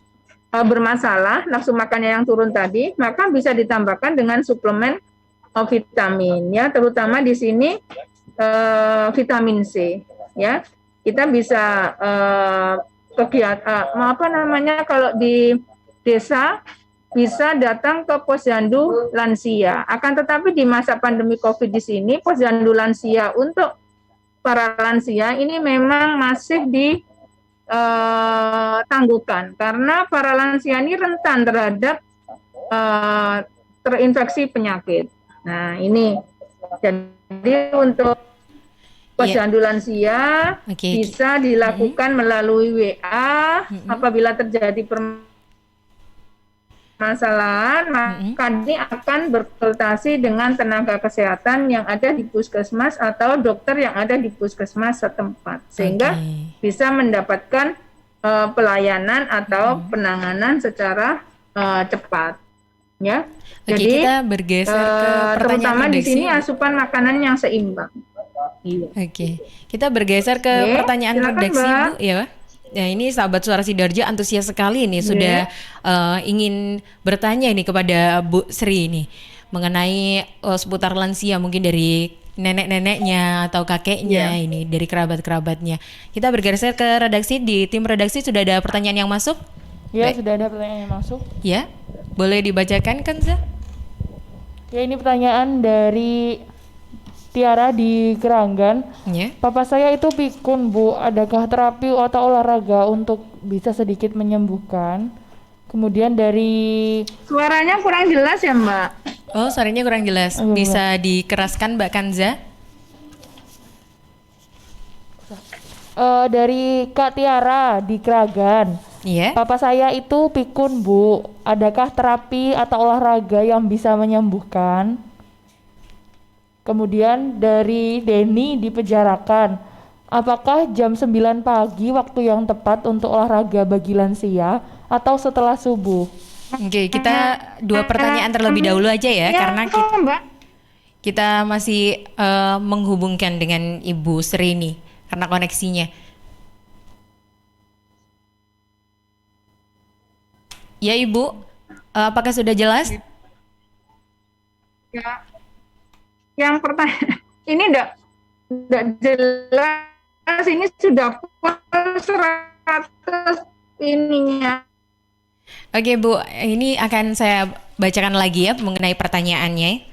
bermasalah nafsu makannya yang turun tadi, maka bisa ditambahkan dengan suplemen vitamin ya, terutama di sini vitamin C ya. Kita bisa kalau di desa bisa datang ke posyandu lansia. Akan tetapi di masa pandemi COVID di sini posyandu lansia untuk para lansia ini memang masih tangguhkan karena para lansia ini rentan terhadap terinfeksi penyakit. Nah ini jadi untuk posyandu lansia bisa dilakukan melalui WA. Apabila terjadi permasalahan, maka ini akan berkonsultasi dengan tenaga kesehatan yang ada di puskesmas atau dokter yang ada di puskesmas setempat, sehingga bisa mendapatkan pelayanan atau penanganan secara cepat. Ya, jadi kita bergeser ke terutama di redaksi. sini asupan makanan yang seimbang. Kita bergeser ke pertanyaan redaksi, Bu, ya. Ya, ini sahabat Suara Sidoarjo antusias sekali nih sudah ingin bertanya ini kepada Bu Sri ini mengenai seputar lansia, mungkin dari nenek-neneknya atau kakeknya ini, dari kerabat-kerabatnya. Kita bergeser ke redaksi, di tim redaksi sudah ada pertanyaan yang masuk? Ya, sudah ada pertanyaan yang masuk. Ya, boleh dibacakan Kanza? Ya, ini pertanyaan dari Tiara di Keranggan. Papa saya itu pikun, Bu. Adakah terapi atau olahraga untuk bisa sedikit menyembuhkan? Kemudian dari... Suaranya kurang jelas ya, Mbak? Oh, suaranya kurang jelas. Bisa dikeraskan, Mbak Kanza? Dari Kak Tiara di Keranggan. Papa saya itu pikun, Bu. Adakah terapi atau olahraga yang bisa menyembuhkan? Kemudian dari Denny di Pejarakan, apakah jam 9 pagi waktu yang tepat untuk olahraga bagi lansia atau setelah subuh? Oke, kita dua pertanyaan terlebih dahulu aja ya, karena kita masih menghubungkan dengan Ibu Sri nih, karena koneksinya. Ya Ibu, apakah sudah jelas? Ya. Yang pertanyaan ini enggak jelas, ini sudah 100 ininya. Oke Bu, ini akan saya bacakan lagi ya mengenai pertanyaannya.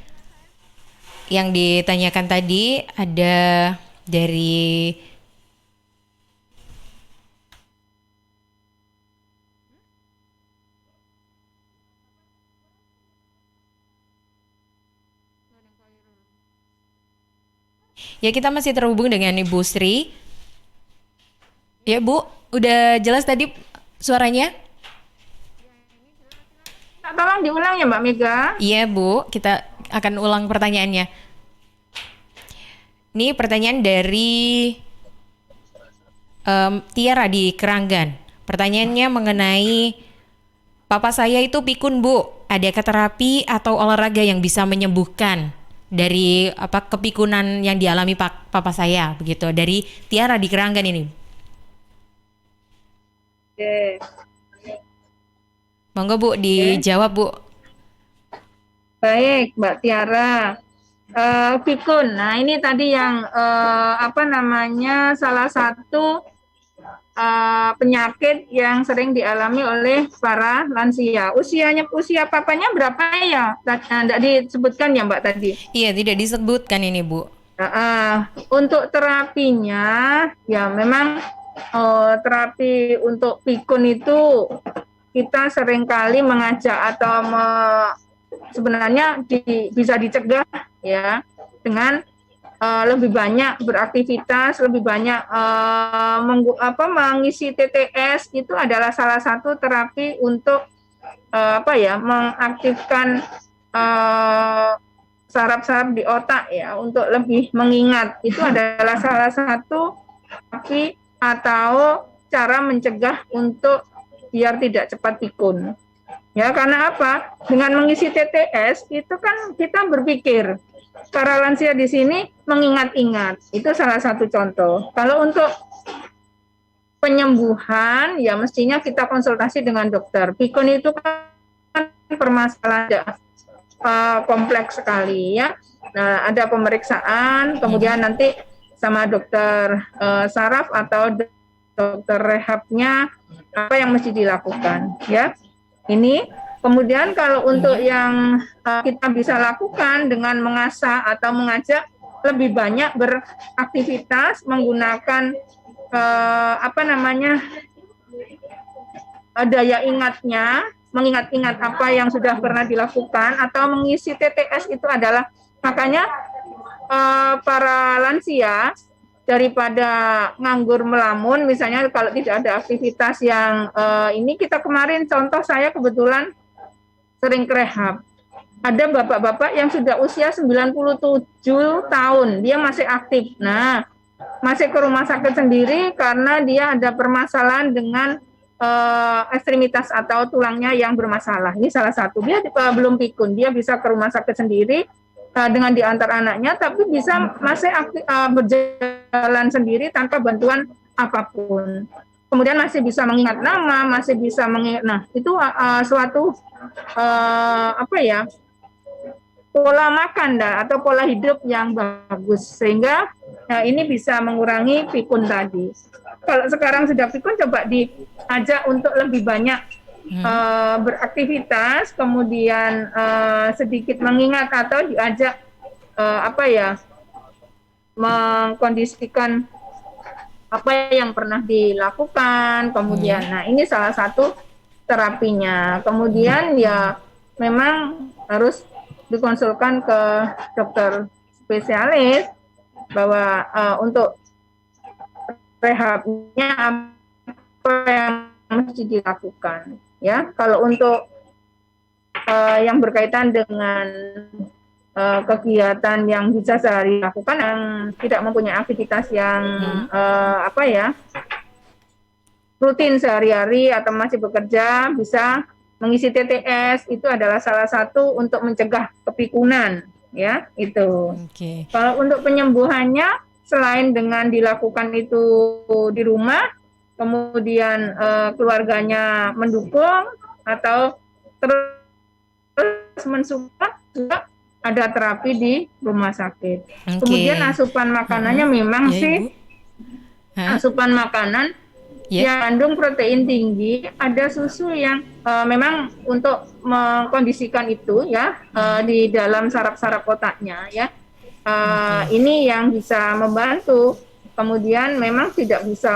Yang ditanyakan tadi ada dari ya, kita masih terhubung dengan Ibu Sri. Ya Bu, udah jelas tadi suaranya? Tolong diulang ya Mbak Mega. Iya Bu, kita akan ulang pertanyaannya. Ini pertanyaan dari Tiara di Keranggan. Pertanyaannya mengenai Papa saya itu pikun, Bu. Adakah terapi atau olahraga yang bisa menyembuhkan dari kepikunan yang dialami papa saya begitu? Dari Tiara di Keranggan ini. Oke. Monggo Bu dijawab, Bu. Baik, Mbak Tiara. Pikun. Nah, ini tadi yang salah satu penyakit yang sering dialami oleh para lansia. Usia papanya berapa ya? Tidak disebutkan ya Mbak tadi? Iya, tidak disebutkan ini Bu. Untuk terapinya, ya memang terapi untuk pikun itu kita seringkali mengajak atau sebenarnya bisa dicegah ya dengan lebih banyak beraktivitas, lebih banyak mengisi TTS. Itu adalah salah satu terapi untuk mengaktifkan saraf-saraf di otak ya, untuk lebih mengingat. Itu adalah salah satu terapi atau cara mencegah untuk biar tidak cepat pikun. Ya, karena apa? Dengan mengisi TTS itu kan kita berpikir. Para lansia di sini mengingat-ingat, itu salah satu contoh. Kalau untuk penyembuhan, ya mestinya kita konsultasi dengan dokter. Pikun itu kan permasalahan kompleks sekali ya. Nah, ada pemeriksaan, kemudian nanti sama dokter saraf atau dokter rehabnya apa yang mesti dilakukan ya. Ini. Kemudian kalau untuk yang kita bisa lakukan dengan mengasah atau mengajak lebih banyak beraktivitas menggunakan daya ingatnya, mengingat-ingat apa yang sudah pernah dilakukan atau mengisi TTS itu adalah makanya para lansia daripada nganggur melamun, misalnya kalau tidak ada aktivitas yang ini kita kemarin contoh saya kebetulan sering ke rehab. Ada bapak-bapak yang sudah usia 97 tahun, dia masih aktif. Nah, masih ke rumah sakit sendiri karena dia ada permasalahan dengan ekstremitas atau tulangnya yang bermasalah. Ini salah satu. Dia belum pikun, dia bisa ke rumah sakit sendiri dengan diantar anaknya, tapi bisa masih aktif, berjalan sendiri tanpa bantuan apapun. Kemudian masih bisa mengingat nama, masih bisa mengingat. Nah, itu suatu pola makan atau pola hidup yang bagus sehingga ini bisa mengurangi pikun tadi. Kalau sekarang sudah pikun, coba diajak untuk lebih banyak beraktivitas, kemudian sedikit mengingat atau diajak mengkondisikan apa yang pernah dilakukan, kemudian, nah ini salah satu terapinya. Kemudian ya memang harus dikonsulkan ke dokter spesialis bahwa untuk rehabnya apa yang mesti dilakukan. Ya, kalau untuk yang berkaitan dengan kegiatan yang bisa sehari lakukan yang tidak mempunyai aktivitas yang rutin sehari-hari atau masih bekerja, bisa mengisi TTS. Itu adalah salah satu untuk mencegah kepikunan ya, itu. Kalau untuk penyembuhannya selain dengan dilakukan itu di rumah, kemudian keluarganya mendukung atau terus mensupport, juga ada terapi di rumah sakit. Kemudian asupan makanannya memang asupan makanan yang kandung protein tinggi, ada susu yang memang untuk mengkondisikan itu ya di dalam saraf-saraf otaknya ya. Ini yang bisa membantu. Kemudian memang tidak bisa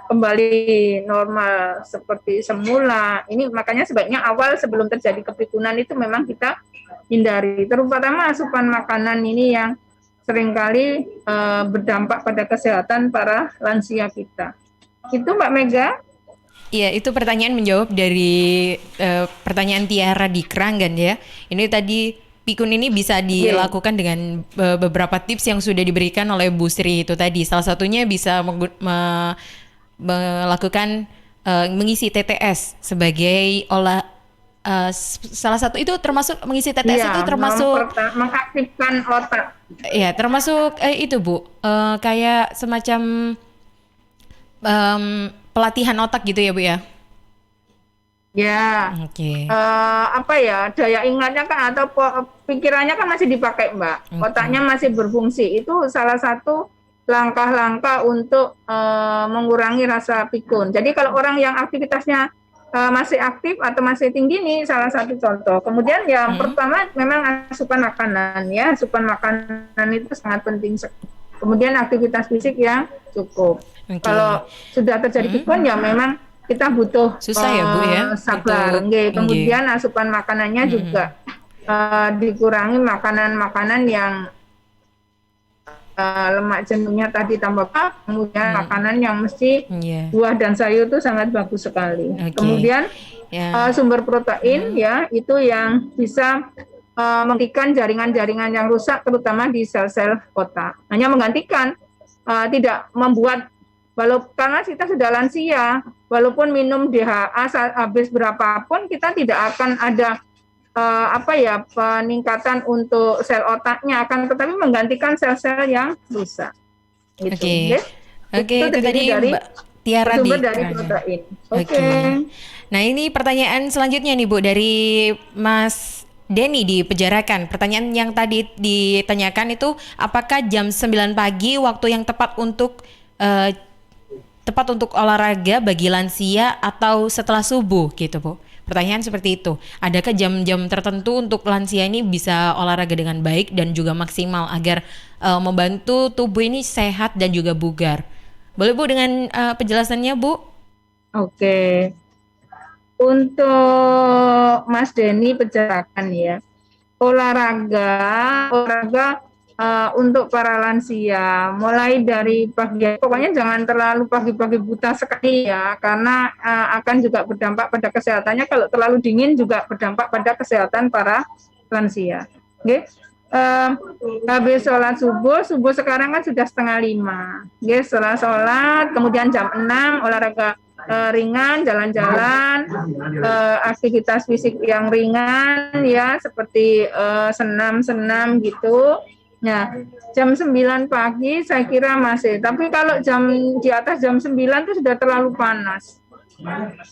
kembali normal seperti semula. Ini makanya sebaiknya awal sebelum terjadi kepikunan itu memang kita hindari. Terutama asupan makanan ini yang seringkali berdampak pada kesehatan para lansia kita. Itu Mbak Mega. Iya, itu pertanyaan menjawab dari pertanyaan Tiara di Keranggan ya. Ini tadi pikun ini bisa dilakukan dengan beberapa tips yang sudah diberikan oleh Bu Sri itu tadi. Salah satunya bisa melakukan mengisi TTS sebagai salah satu itu termasuk mengisi TTS itu termasuk mengaktifkan otak. Ya, termasuk itu Bu, kayak semacam pelatihan otak gitu ya Bu ya? Ya. Oke. Daya ingatnya kan atau pikirannya kan masih dipakai Mbak. Otaknya masih berfungsi. Itu salah satu langkah-langkah untuk mengurangi rasa pikun. Jadi kalau orang yang aktivitasnya masih aktif atau masih tinggi ini salah satu contoh. Kemudian yang pertama memang asupan makanan ya. Asupan makanan itu sangat penting. Kemudian aktivitas fisik yang cukup. Kalau sudah terjadi pikun ya memang kita butuh susah ya Bu ya. Sabar. Kemudian asupan makanannya juga dikurangi makanan-makanan yang lemak jenuhnya tadi tambah kemudian makanan yang mesti buah dan sayur itu sangat bagus sekali. Kemudian sumber protein ya itu yang bisa menghentikan jaringan-jaringan yang rusak terutama di sel-sel otak. Hanya menggantikan, tidak membuat karena kita sudah lansia, walaupun minum DHA habis berapapun kita tidak akan ada peningkatan untuk sel otaknya, akan tetapi menggantikan sel-sel yang rusak. Oke, itu tadi Mbak Tiara dari protein. Oke. Nah ini pertanyaan selanjutnya nih Bu dari Mas Denny di Pejarakan. Pertanyaan yang tadi ditanyakan itu apakah jam 9 pagi waktu yang tepat untuk olahraga bagi lansia atau setelah subuh gitu Bu? Pertanyaan seperti itu. Adakah jam-jam tertentu untuk lansia ini bisa olahraga dengan baik dan juga maksimal agar membantu tubuh ini sehat dan juga bugar? Boleh Bu dengan penjelasannya Bu? Oke. Untuk Mas Denny Pejarakan ya. Olahraga untuk para lansia mulai dari pagi, pokoknya jangan terlalu pagi-pagi buta sekali ya, karena akan juga berdampak pada kesehatannya. Kalau terlalu dingin juga berdampak pada kesehatan para lansia. Oke. Habis sholat subuh sekarang kan sudah 4:30. Oke, setelah sholat kemudian jam 6 olahraga ringan, jalan-jalan, aktivitas fisik yang ringan ya, seperti senam-senam gitu. Nah, jam 9 pagi saya kira masih, tapi kalau di atas jam 9 itu sudah terlalu panas.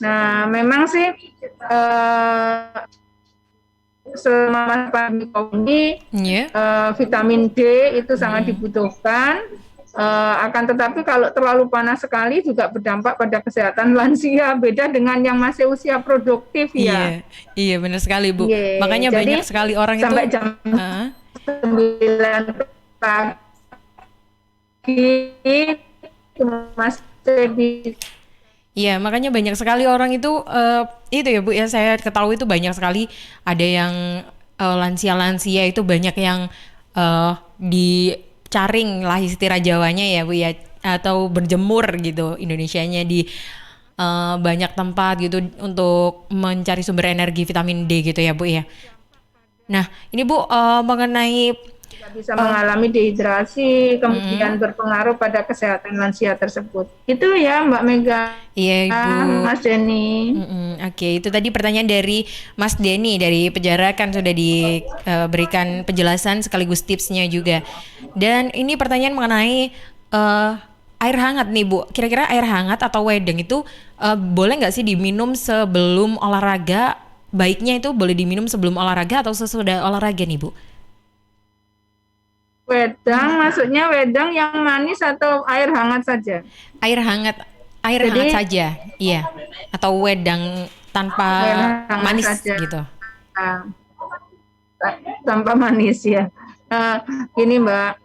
Nah, memang sih selama pagi ini vitamin D itu sangat dibutuhkan. Akan tetapi kalau terlalu panas sekali juga berdampak pada kesehatan lansia, beda dengan yang masih usia produktif ya. Iya benar sekali Bu. Makanya jadi, banyak sekali orang sampai itu jam 9 pagi masih di. Iya, makanya banyak sekali orang itu ya Bu ya, saya ketahui itu banyak sekali ada yang lansia-lansia itu banyak yang dicaring lah istilah Jawanya ya Bu ya, atau berjemur gitu Indonesianya di banyak tempat gitu untuk mencari sumber energi vitamin D gitu ya Bu ya. Nah ini Bu mengenai bisa mengalami dehidrasi, kemudian berpengaruh pada kesehatan lansia tersebut. Itu ya Mbak Mega. Iya Ibu. Mas Denny. Oke, itu tadi pertanyaan dari Mas Denny dari Pejarakan, sudah diberikan penjelasan sekaligus tipsnya juga. Dan ini pertanyaan mengenai air hangat nih Bu. Kira-kira air hangat atau wedang itu boleh nggak sih diminum sebelum olahraga? Baiknya itu boleh diminum sebelum olahraga atau sesudah olahraga nih Bu? Wedang, maksudnya wedang yang manis atau air hangat saja? Air hangat saja, iya. Atau wedang tanpa manis saja. Gitu. Tanpa manis ya. Ini Mbak,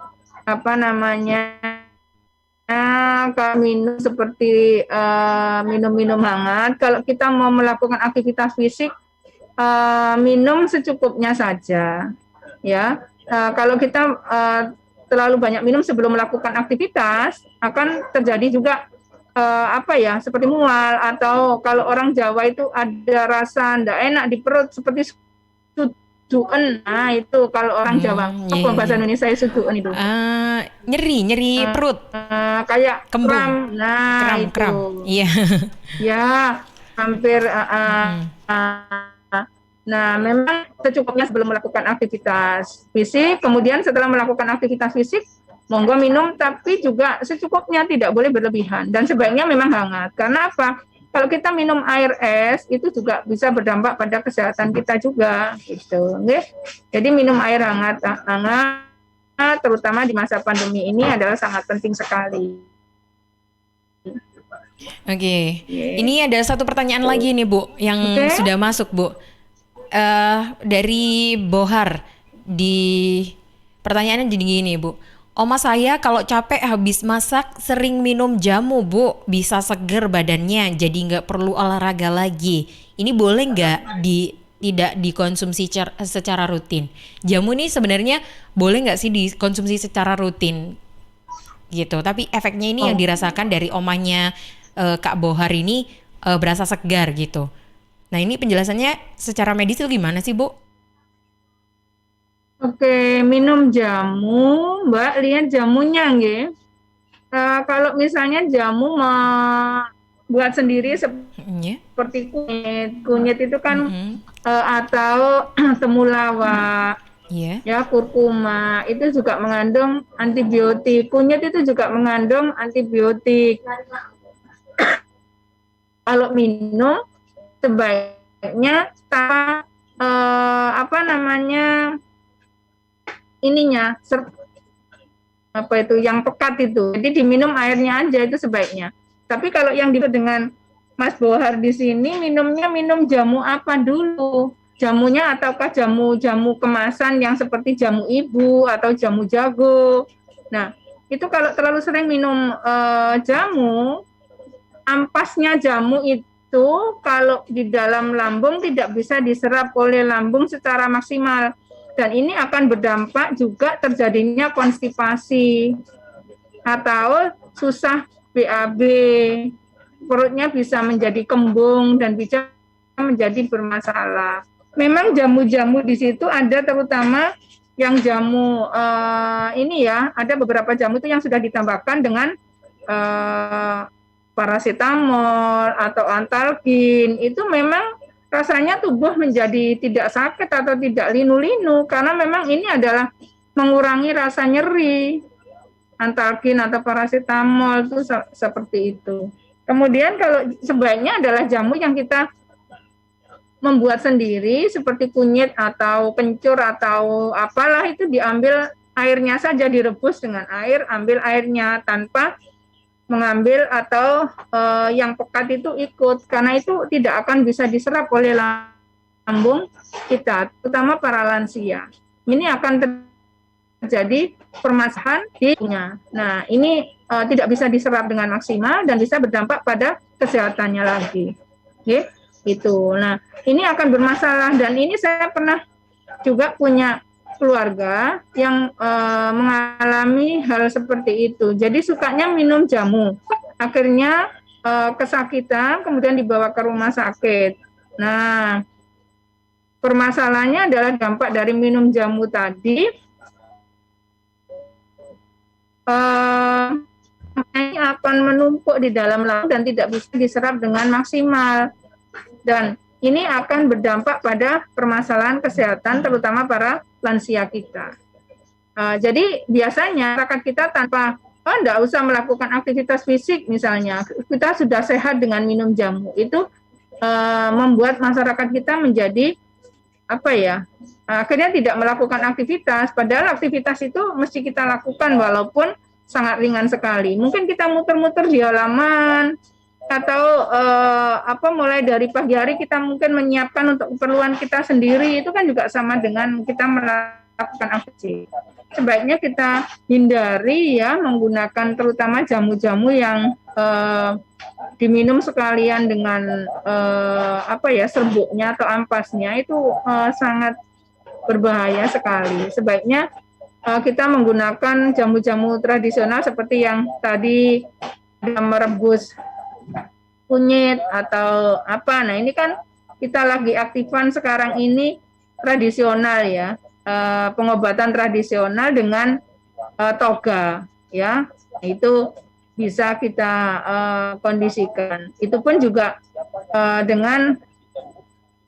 kalau minum seperti minum-minum hangat, kalau kita mau melakukan aktivitas fisik, minum secukupnya saja, ya. Kalau kita terlalu banyak minum sebelum melakukan aktivitas, akan terjadi juga seperti mual, atau kalau orang Jawa itu ada rasa tidak enak di perut seperti suduken. Nah itu kalau orang Jawa. Apa bahasa Indonesia suduken itu? nyeri perut. Kayak kembung. kram. Nah, kram. Iya. Ya, hampir nah, memang secukupnya sebelum melakukan aktivitas fisik, kemudian setelah melakukan aktivitas fisik, monggo minum, tapi juga secukupnya, tidak boleh berlebihan. Dan sebaiknya memang hangat. Karena apa? Kalau kita minum air es, itu juga bisa berdampak pada kesehatan kita juga, gitu. Okay? Jadi minum air hangat, terutama di masa pandemi ini adalah sangat penting sekali. Oke. Ini ada satu pertanyaan lagi nih Bu, yang sudah masuk Bu. Dari Bohar, pertanyaannya jadi gini Bu. Oma saya kalau capek habis masak sering minum jamu Bu, bisa seger badannya, jadi nggak perlu olahraga lagi. Ini boleh nggak tidak dikonsumsi secara rutin? Jamu ini sebenarnya boleh nggak sih dikonsumsi secara rutin gitu? Tapi efeknya ini yang dirasakan dari omanya Kak Bohar ini berasa segar gitu. Nah ini penjelasannya secara medis itu gimana sih Bu? Oke, minum jamu, Mbak, lihat jamunya nggih. Kalau misalnya jamu buat sendiri seperti kunyit itu kan atau temulawak, ya kurkuma itu juga mengandung antibiotik. Kunyit itu juga mengandung antibiotik. Kalau minum sebaiknya yang pekat itu. Jadi diminum airnya aja itu sebaiknya. Tapi kalau yang dengan Mas Bohar di sini minum jamu apa dulu? Jamunya ataukah jamu kemasan yang seperti jamu ibu atau jamu jago. Nah, itu kalau terlalu sering minum jamu, ampasnya jamu itu kalau di dalam lambung tidak bisa diserap oleh lambung secara maksimal, dan ini akan berdampak juga terjadinya konstipasi atau susah BAB, perutnya bisa menjadi kembung dan bisa menjadi bermasalah. Memang jamu-jamu di situ ada, terutama yang jamu ada beberapa jamu itu yang sudah ditambahkan dengan paracetamol atau antalgin. Itu memang rasanya tubuh menjadi tidak sakit atau tidak linu-linu, karena memang ini adalah mengurangi rasa nyeri. Antalgin atau paracetamol itu seperti itu. Kemudian kalau sebaiknya adalah jamu yang kita membuat sendiri seperti kunyit atau kencur atau apalah, itu diambil airnya saja, direbus dengan air, ambil airnya tanpa mengambil atau yang pekat itu ikut, karena itu tidak akan bisa diserap oleh lambung kita, terutama para lansia. Ini akan terjadi permasalahan di tubuhnya. Nah, ini tidak bisa diserap dengan maksimal dan bisa berdampak pada kesehatannya lagi. Oke, itu. Nah, ini akan bermasalah, dan ini saya pernah juga punya keluarga yang mengalami hal seperti itu. Jadi sukanya minum jamu, akhirnya kesakitan, kemudian dibawa ke rumah sakit. Nah, permasalahannya adalah dampak dari minum jamu tadi, ini akan menumpuk di dalam lambung dan tidak bisa diserap dengan maksimal, dan ini akan berdampak pada permasalahan kesehatan, terutama para lansia kita. Jadi biasanya masyarakat kita tanpa enggak usah melakukan aktivitas fisik misalnya, kita sudah sehat dengan minum jamu. Itu membuat masyarakat kita menjadi akhirnya tidak melakukan aktivitas, padahal aktivitas itu mesti kita lakukan walaupun sangat ringan sekali. Mungkin kita muter-muter di halaman, atau mulai dari pagi hari kita mungkin menyiapkan untuk keperluan kita sendiri, itu kan juga sama dengan kita melakukan aktivitas. Sebaiknya kita hindari ya menggunakan terutama jamu-jamu yang diminum sekalian dengan serbuknya atau ampasnya, itu sangat berbahaya sekali. Sebaiknya kita menggunakan jamu-jamu tradisional seperti yang tadi, merebus kunyit atau apa. Nah, ini kan kita lagi aktifan sekarang ini tradisional ya, pengobatan tradisional dengan toga, ya, itu bisa kita kondisikan. Itu pun juga dengan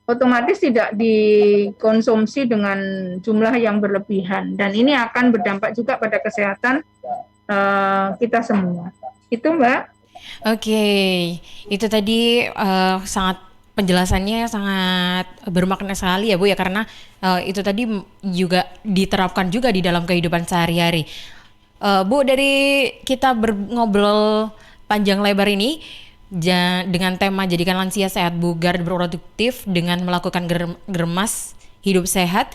otomatis tidak dikonsumsi dengan jumlah yang berlebihan, dan ini akan berdampak juga pada kesehatan kita semua. Itu Mbak. Oke, itu tadi sangat penjelasannya sangat bermakna sekali ya Bu ya, karena itu tadi juga diterapkan juga di dalam kehidupan sehari-hari. Bu, dari kita ngobrol panjang lebar ini dengan tema jadikan lansia sehat, bugar, dan produktif dengan melakukan germas hidup sehat,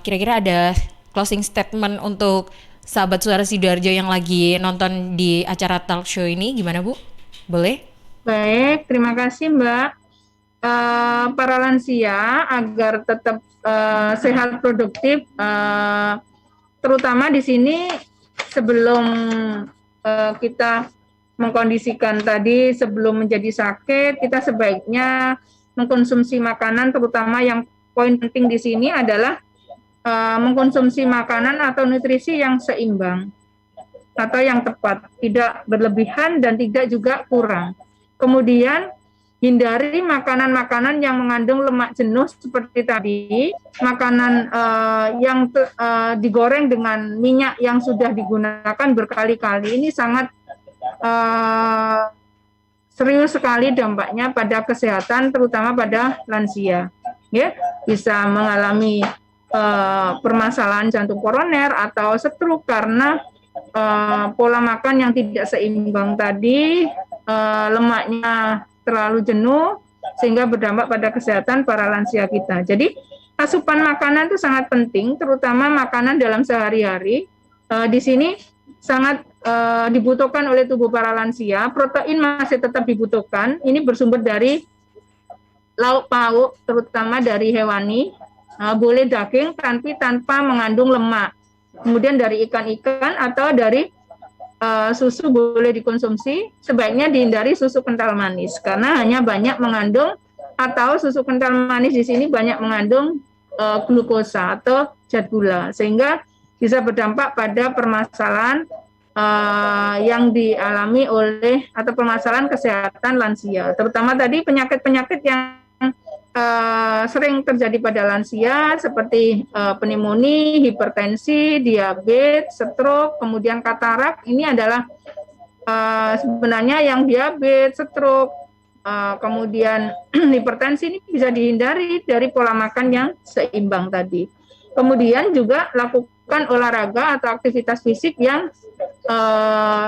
kira-kira ada closing statement untuk sahabat Suara Sidoarjo yang lagi nonton di acara talk show ini, gimana Bu? Boleh? Baik, terima kasih Mbak. Para lansia agar tetap sehat produktif, terutama di sini sebelum kita mengkondisikan tadi, sebelum menjadi sakit, kita sebaiknya mengkonsumsi makanan, terutama yang poin penting di sini adalah mengkonsumsi makanan atau nutrisi yang seimbang atau yang tepat, tidak berlebihan dan tidak juga kurang. Kemudian hindari makanan-makanan yang mengandung lemak jenuh seperti tadi, makanan yang digoreng dengan minyak yang sudah digunakan berkali-kali. Ini sangat serius sekali dampaknya pada kesehatan, terutama pada lansia. Ya, bisa mengalami permasalahan jantung koroner atau stroke karena pola makan yang tidak seimbang tadi, lemaknya terlalu jenuh sehingga berdampak pada kesehatan para lansia kita. Jadi asupan makanan itu sangat penting, terutama makanan dalam sehari-hari. Di sini sangat dibutuhkan oleh tubuh para lansia. Protein masih tetap dibutuhkan. Ini bersumber dari lauk pauk, terutama dari hewani. Boleh daging tapi tanpa mengandung lemak. Kemudian dari ikan-ikan atau dari susu boleh dikonsumsi. Sebaiknya dihindari susu kental manis karena hanya banyak mengandung, atau susu kental manis di sini banyak mengandung glukosa atau zat gula, sehingga bisa berdampak pada permasalahan yang dialami oleh atau permasalahan kesehatan lansia, terutama tadi penyakit-penyakit yang sering terjadi pada lansia seperti pneumonia, hipertensi, diabetes, stroke, kemudian katarak. Ini adalah sebenarnya yang diabetes, stroke, kemudian hipertensi ini bisa dihindari dari pola makan yang seimbang tadi. Kemudian juga lakukan olahraga atau aktivitas fisik yang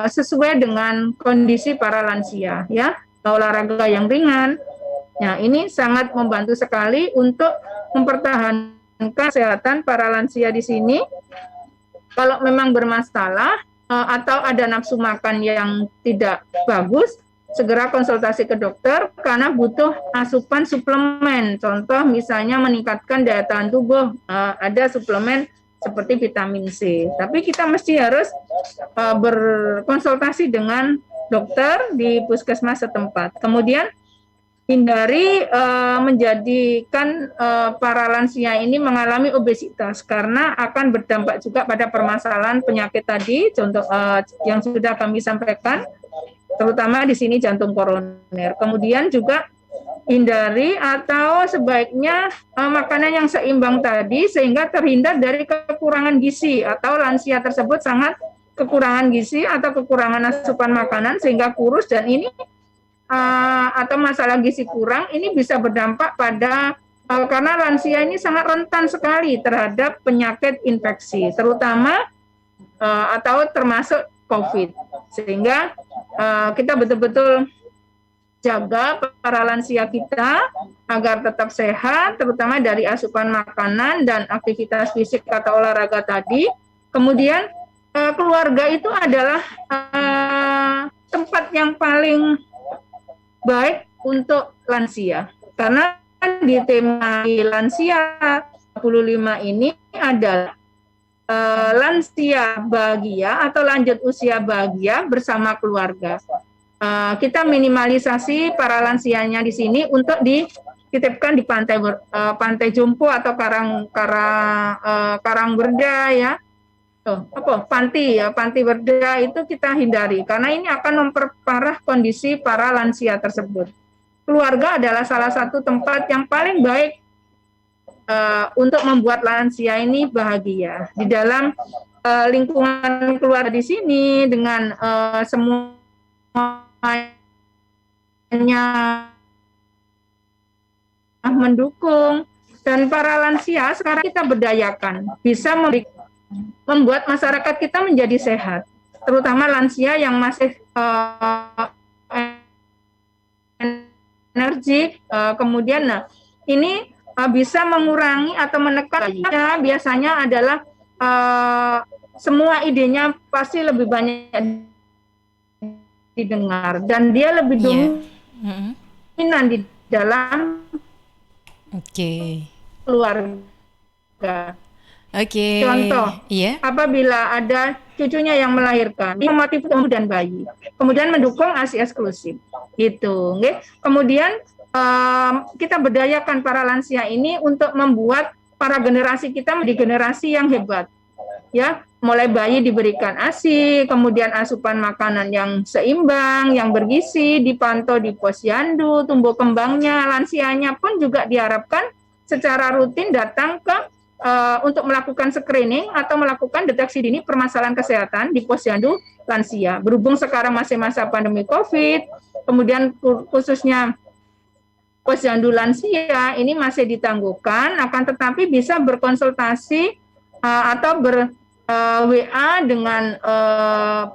sesuai dengan kondisi para lansia, ya, olahraga yang ringan. Nah, ini sangat membantu sekali untuk mempertahankan kesehatan para lansia di sini. Kalau memang bermasalah atau ada nafsu makan yang tidak bagus, segera konsultasi ke dokter karena butuh asupan suplemen. Contoh misalnya meningkatkan daya tahan tubuh, ada suplemen seperti vitamin C. Tapi kita mesti harus berkonsultasi dengan dokter di puskesmas setempat. Kemudian hindari menjadikan para lansia ini mengalami obesitas karena akan berdampak juga pada permasalahan penyakit tadi, contoh yang sudah kami sampaikan, terutama di sini jantung koroner. Kemudian juga hindari atau sebaiknya makanan yang seimbang tadi sehingga terhindar dari kekurangan gizi atau lansia tersebut sangat kekurangan gizi atau kekurangan asupan makanan sehingga kurus, dan ini atau masalah gizi kurang ini bisa berdampak pada karena lansia ini sangat rentan sekali terhadap penyakit infeksi, terutama atau termasuk COVID, sehingga kita betul-betul jaga para lansia kita agar tetap sehat, terutama dari asupan makanan dan aktivitas fisik atau olahraga tadi. Kemudian keluarga itu adalah tempat yang paling baik untuk lansia, karena di tema lansia 45 ini adalah lansia bahagia atau lanjut usia bahagia bersama keluarga. Kita minimalisasi para lansianya di sini untuk dititipkan di pantai Jompo atau Karangberda, ya, panti ya, panti berda itu kita hindari karena ini akan memperparah kondisi para lansia tersebut. Keluarga adalah salah satu tempat yang paling baik untuk membuat lansia ini bahagia. Di dalam lingkungan keluarga di sini dengan semuanya mendukung, dan para lansia sekarang kita berdayakan bisa membuat masyarakat kita menjadi sehat, terutama lansia yang masih energik, kemudian ini bisa mengurangi atau menekan. Biasanya adalah semua idenya pasti lebih banyak didengar dan dia lebih dominan di dalam keluarga. Contoh, apabila ada cucunya yang melahirkan, memotivasi ibu dan bayi, kemudian mendukung ASI eksklusif, gitu. Kemudian kita berdayakan para lansia ini untuk membuat para generasi kita menjadi generasi yang hebat, ya. Mulai bayi diberikan ASI, kemudian asupan makanan yang seimbang, yang bergizi, dipantau di posyandu, tumbuh kembangnya, lansianya pun juga diharapkan secara rutin datang ke untuk melakukan screening atau melakukan deteksi dini permasalahan kesehatan di posyandu lansia. Berhubung sekarang masih masa pandemi COVID, kemudian khususnya posyandu lansia ini masih ditangguhkan, akan tetapi bisa berkonsultasi atau WA dengan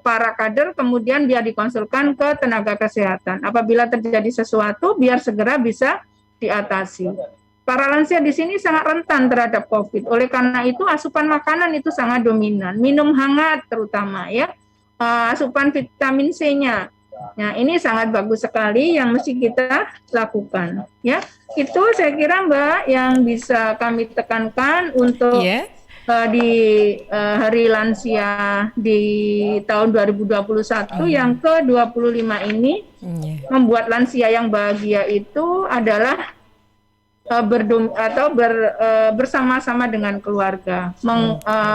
para kader, kemudian biar dikonsulkan ke tenaga kesehatan. Apabila terjadi sesuatu, biar segera bisa diatasi. Para lansia di sini sangat rentan terhadap COVID. Oleh karena itu, asupan makanan itu sangat dominan. Minum hangat terutama, ya. Asupan vitamin C-nya. Nah, ini sangat bagus sekali yang mesti kita lakukan. Ya, itu saya kira Mbak yang bisa kami tekankan untuk di Hari Lansia di tahun 2021 yang ke-25 ini. Membuat lansia yang bahagia itu adalah bersama-sama dengan keluarga,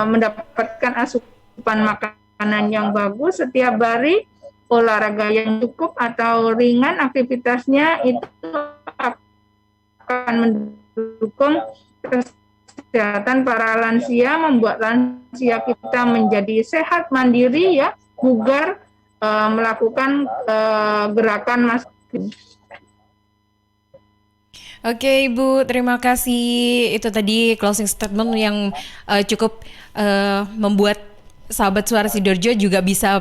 mendapatkan asupan makanan yang bagus setiap hari, olahraga yang cukup atau ringan aktivitasnya, itu akan mendukung kesehatan para lansia, membuat lansia kita menjadi sehat, mandiri, ya, bugar, melakukan gerakan masker. Oke Ibu, terima kasih. Itu tadi closing statement yang cukup membuat sahabat Suara Sidoarjo juga bisa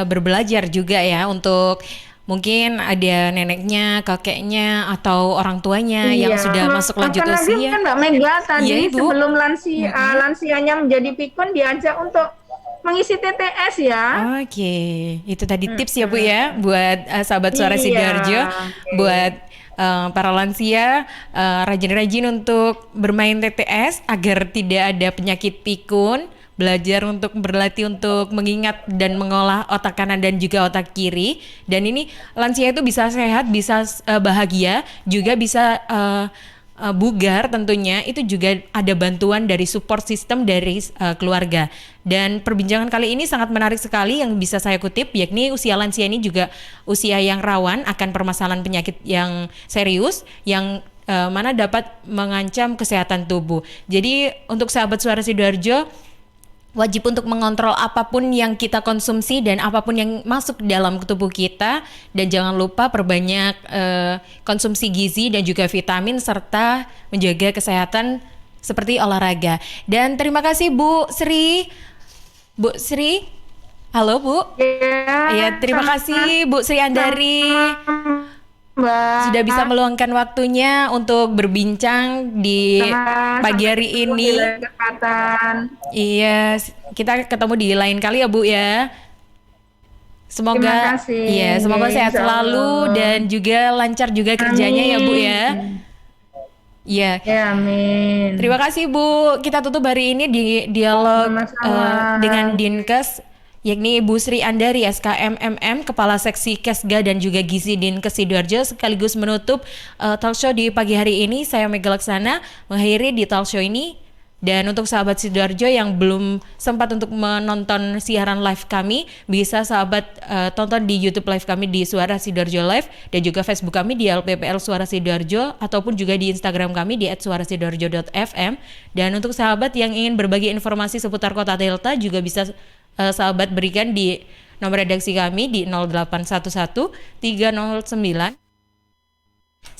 berbelajar juga ya, untuk mungkin ada neneknya, kakeknya, atau orang tuanya yang sudah masuk lanjut usia. Kan Mbak Mega tadi sebelum lansianya menjadi pikun diajak untuk mengisi TTS ya. Oke, itu tadi tips ya Bu ya, buat sahabat Suara Sidoarjo, buat para lansia rajin-rajin untuk bermain TTS agar tidak ada penyakit pikun, belajar untuk berlatih untuk mengingat dan mengolah otak kanan dan juga otak kiri, dan ini lansia itu bisa sehat, bisa bahagia, juga bisa bugar tentunya. Itu juga ada bantuan dari support system dari keluarga. Dan perbincangan kali ini sangat menarik sekali yang bisa saya kutip, yakni usia lansia ini juga usia yang rawan akan permasalahan penyakit yang serius yang mana dapat mengancam kesehatan tubuh. Jadi untuk sahabat Suara Sidoarjo wajib untuk mengontrol apapun yang kita konsumsi dan apapun yang masuk dalam tubuh kita, dan jangan lupa perbanyak konsumsi gizi dan juga vitamin serta menjaga kesehatan seperti olahraga. Dan terima kasih Bu Sri. Halo Bu. Ya, terima kasih Bu Sri Andari. Sudah bisa meluangkan waktunya untuk berbincang di pagi hari ini. Iya, kita ketemu di lain kali ya Bu ya. Semoga semoga sehat selalu dan juga lancar juga kerjanya ya Bu ya. Iya. Amin. Terima kasih Bu. Kita tutup hari ini di dialog dengan Dinkes, yakni Ibu Sri Andari SKMMM, Kepala Seksi Kesga dan juga Gizi Dinkes Sidoarjo, sekaligus menutup talk show di pagi hari ini. Saya Mega Laksana mengakhiri di talk show ini. Dan untuk sahabat Sidoarjo yang belum sempat untuk menonton siaran live kami, bisa sahabat tonton di YouTube live kami di Suara Sidoarjo Live dan juga Facebook kami di LPPL Suara Sidoarjo ataupun juga di Instagram kami di @suarasidoarjo.fm. Dan untuk sahabat yang ingin berbagi informasi seputar Kota Delta juga bisa sahabat berikan di nomor redaksi kami di 0811 309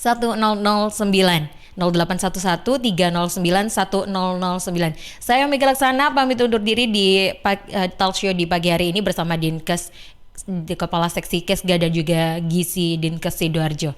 1009. 0811 309 1009. Saya Mega Laksana pamit undur diri di talk show di pagi hari ini bersama Dinkes, Kepala Seksi Kesga dan juga Gizi Dinkes Sidoarjo.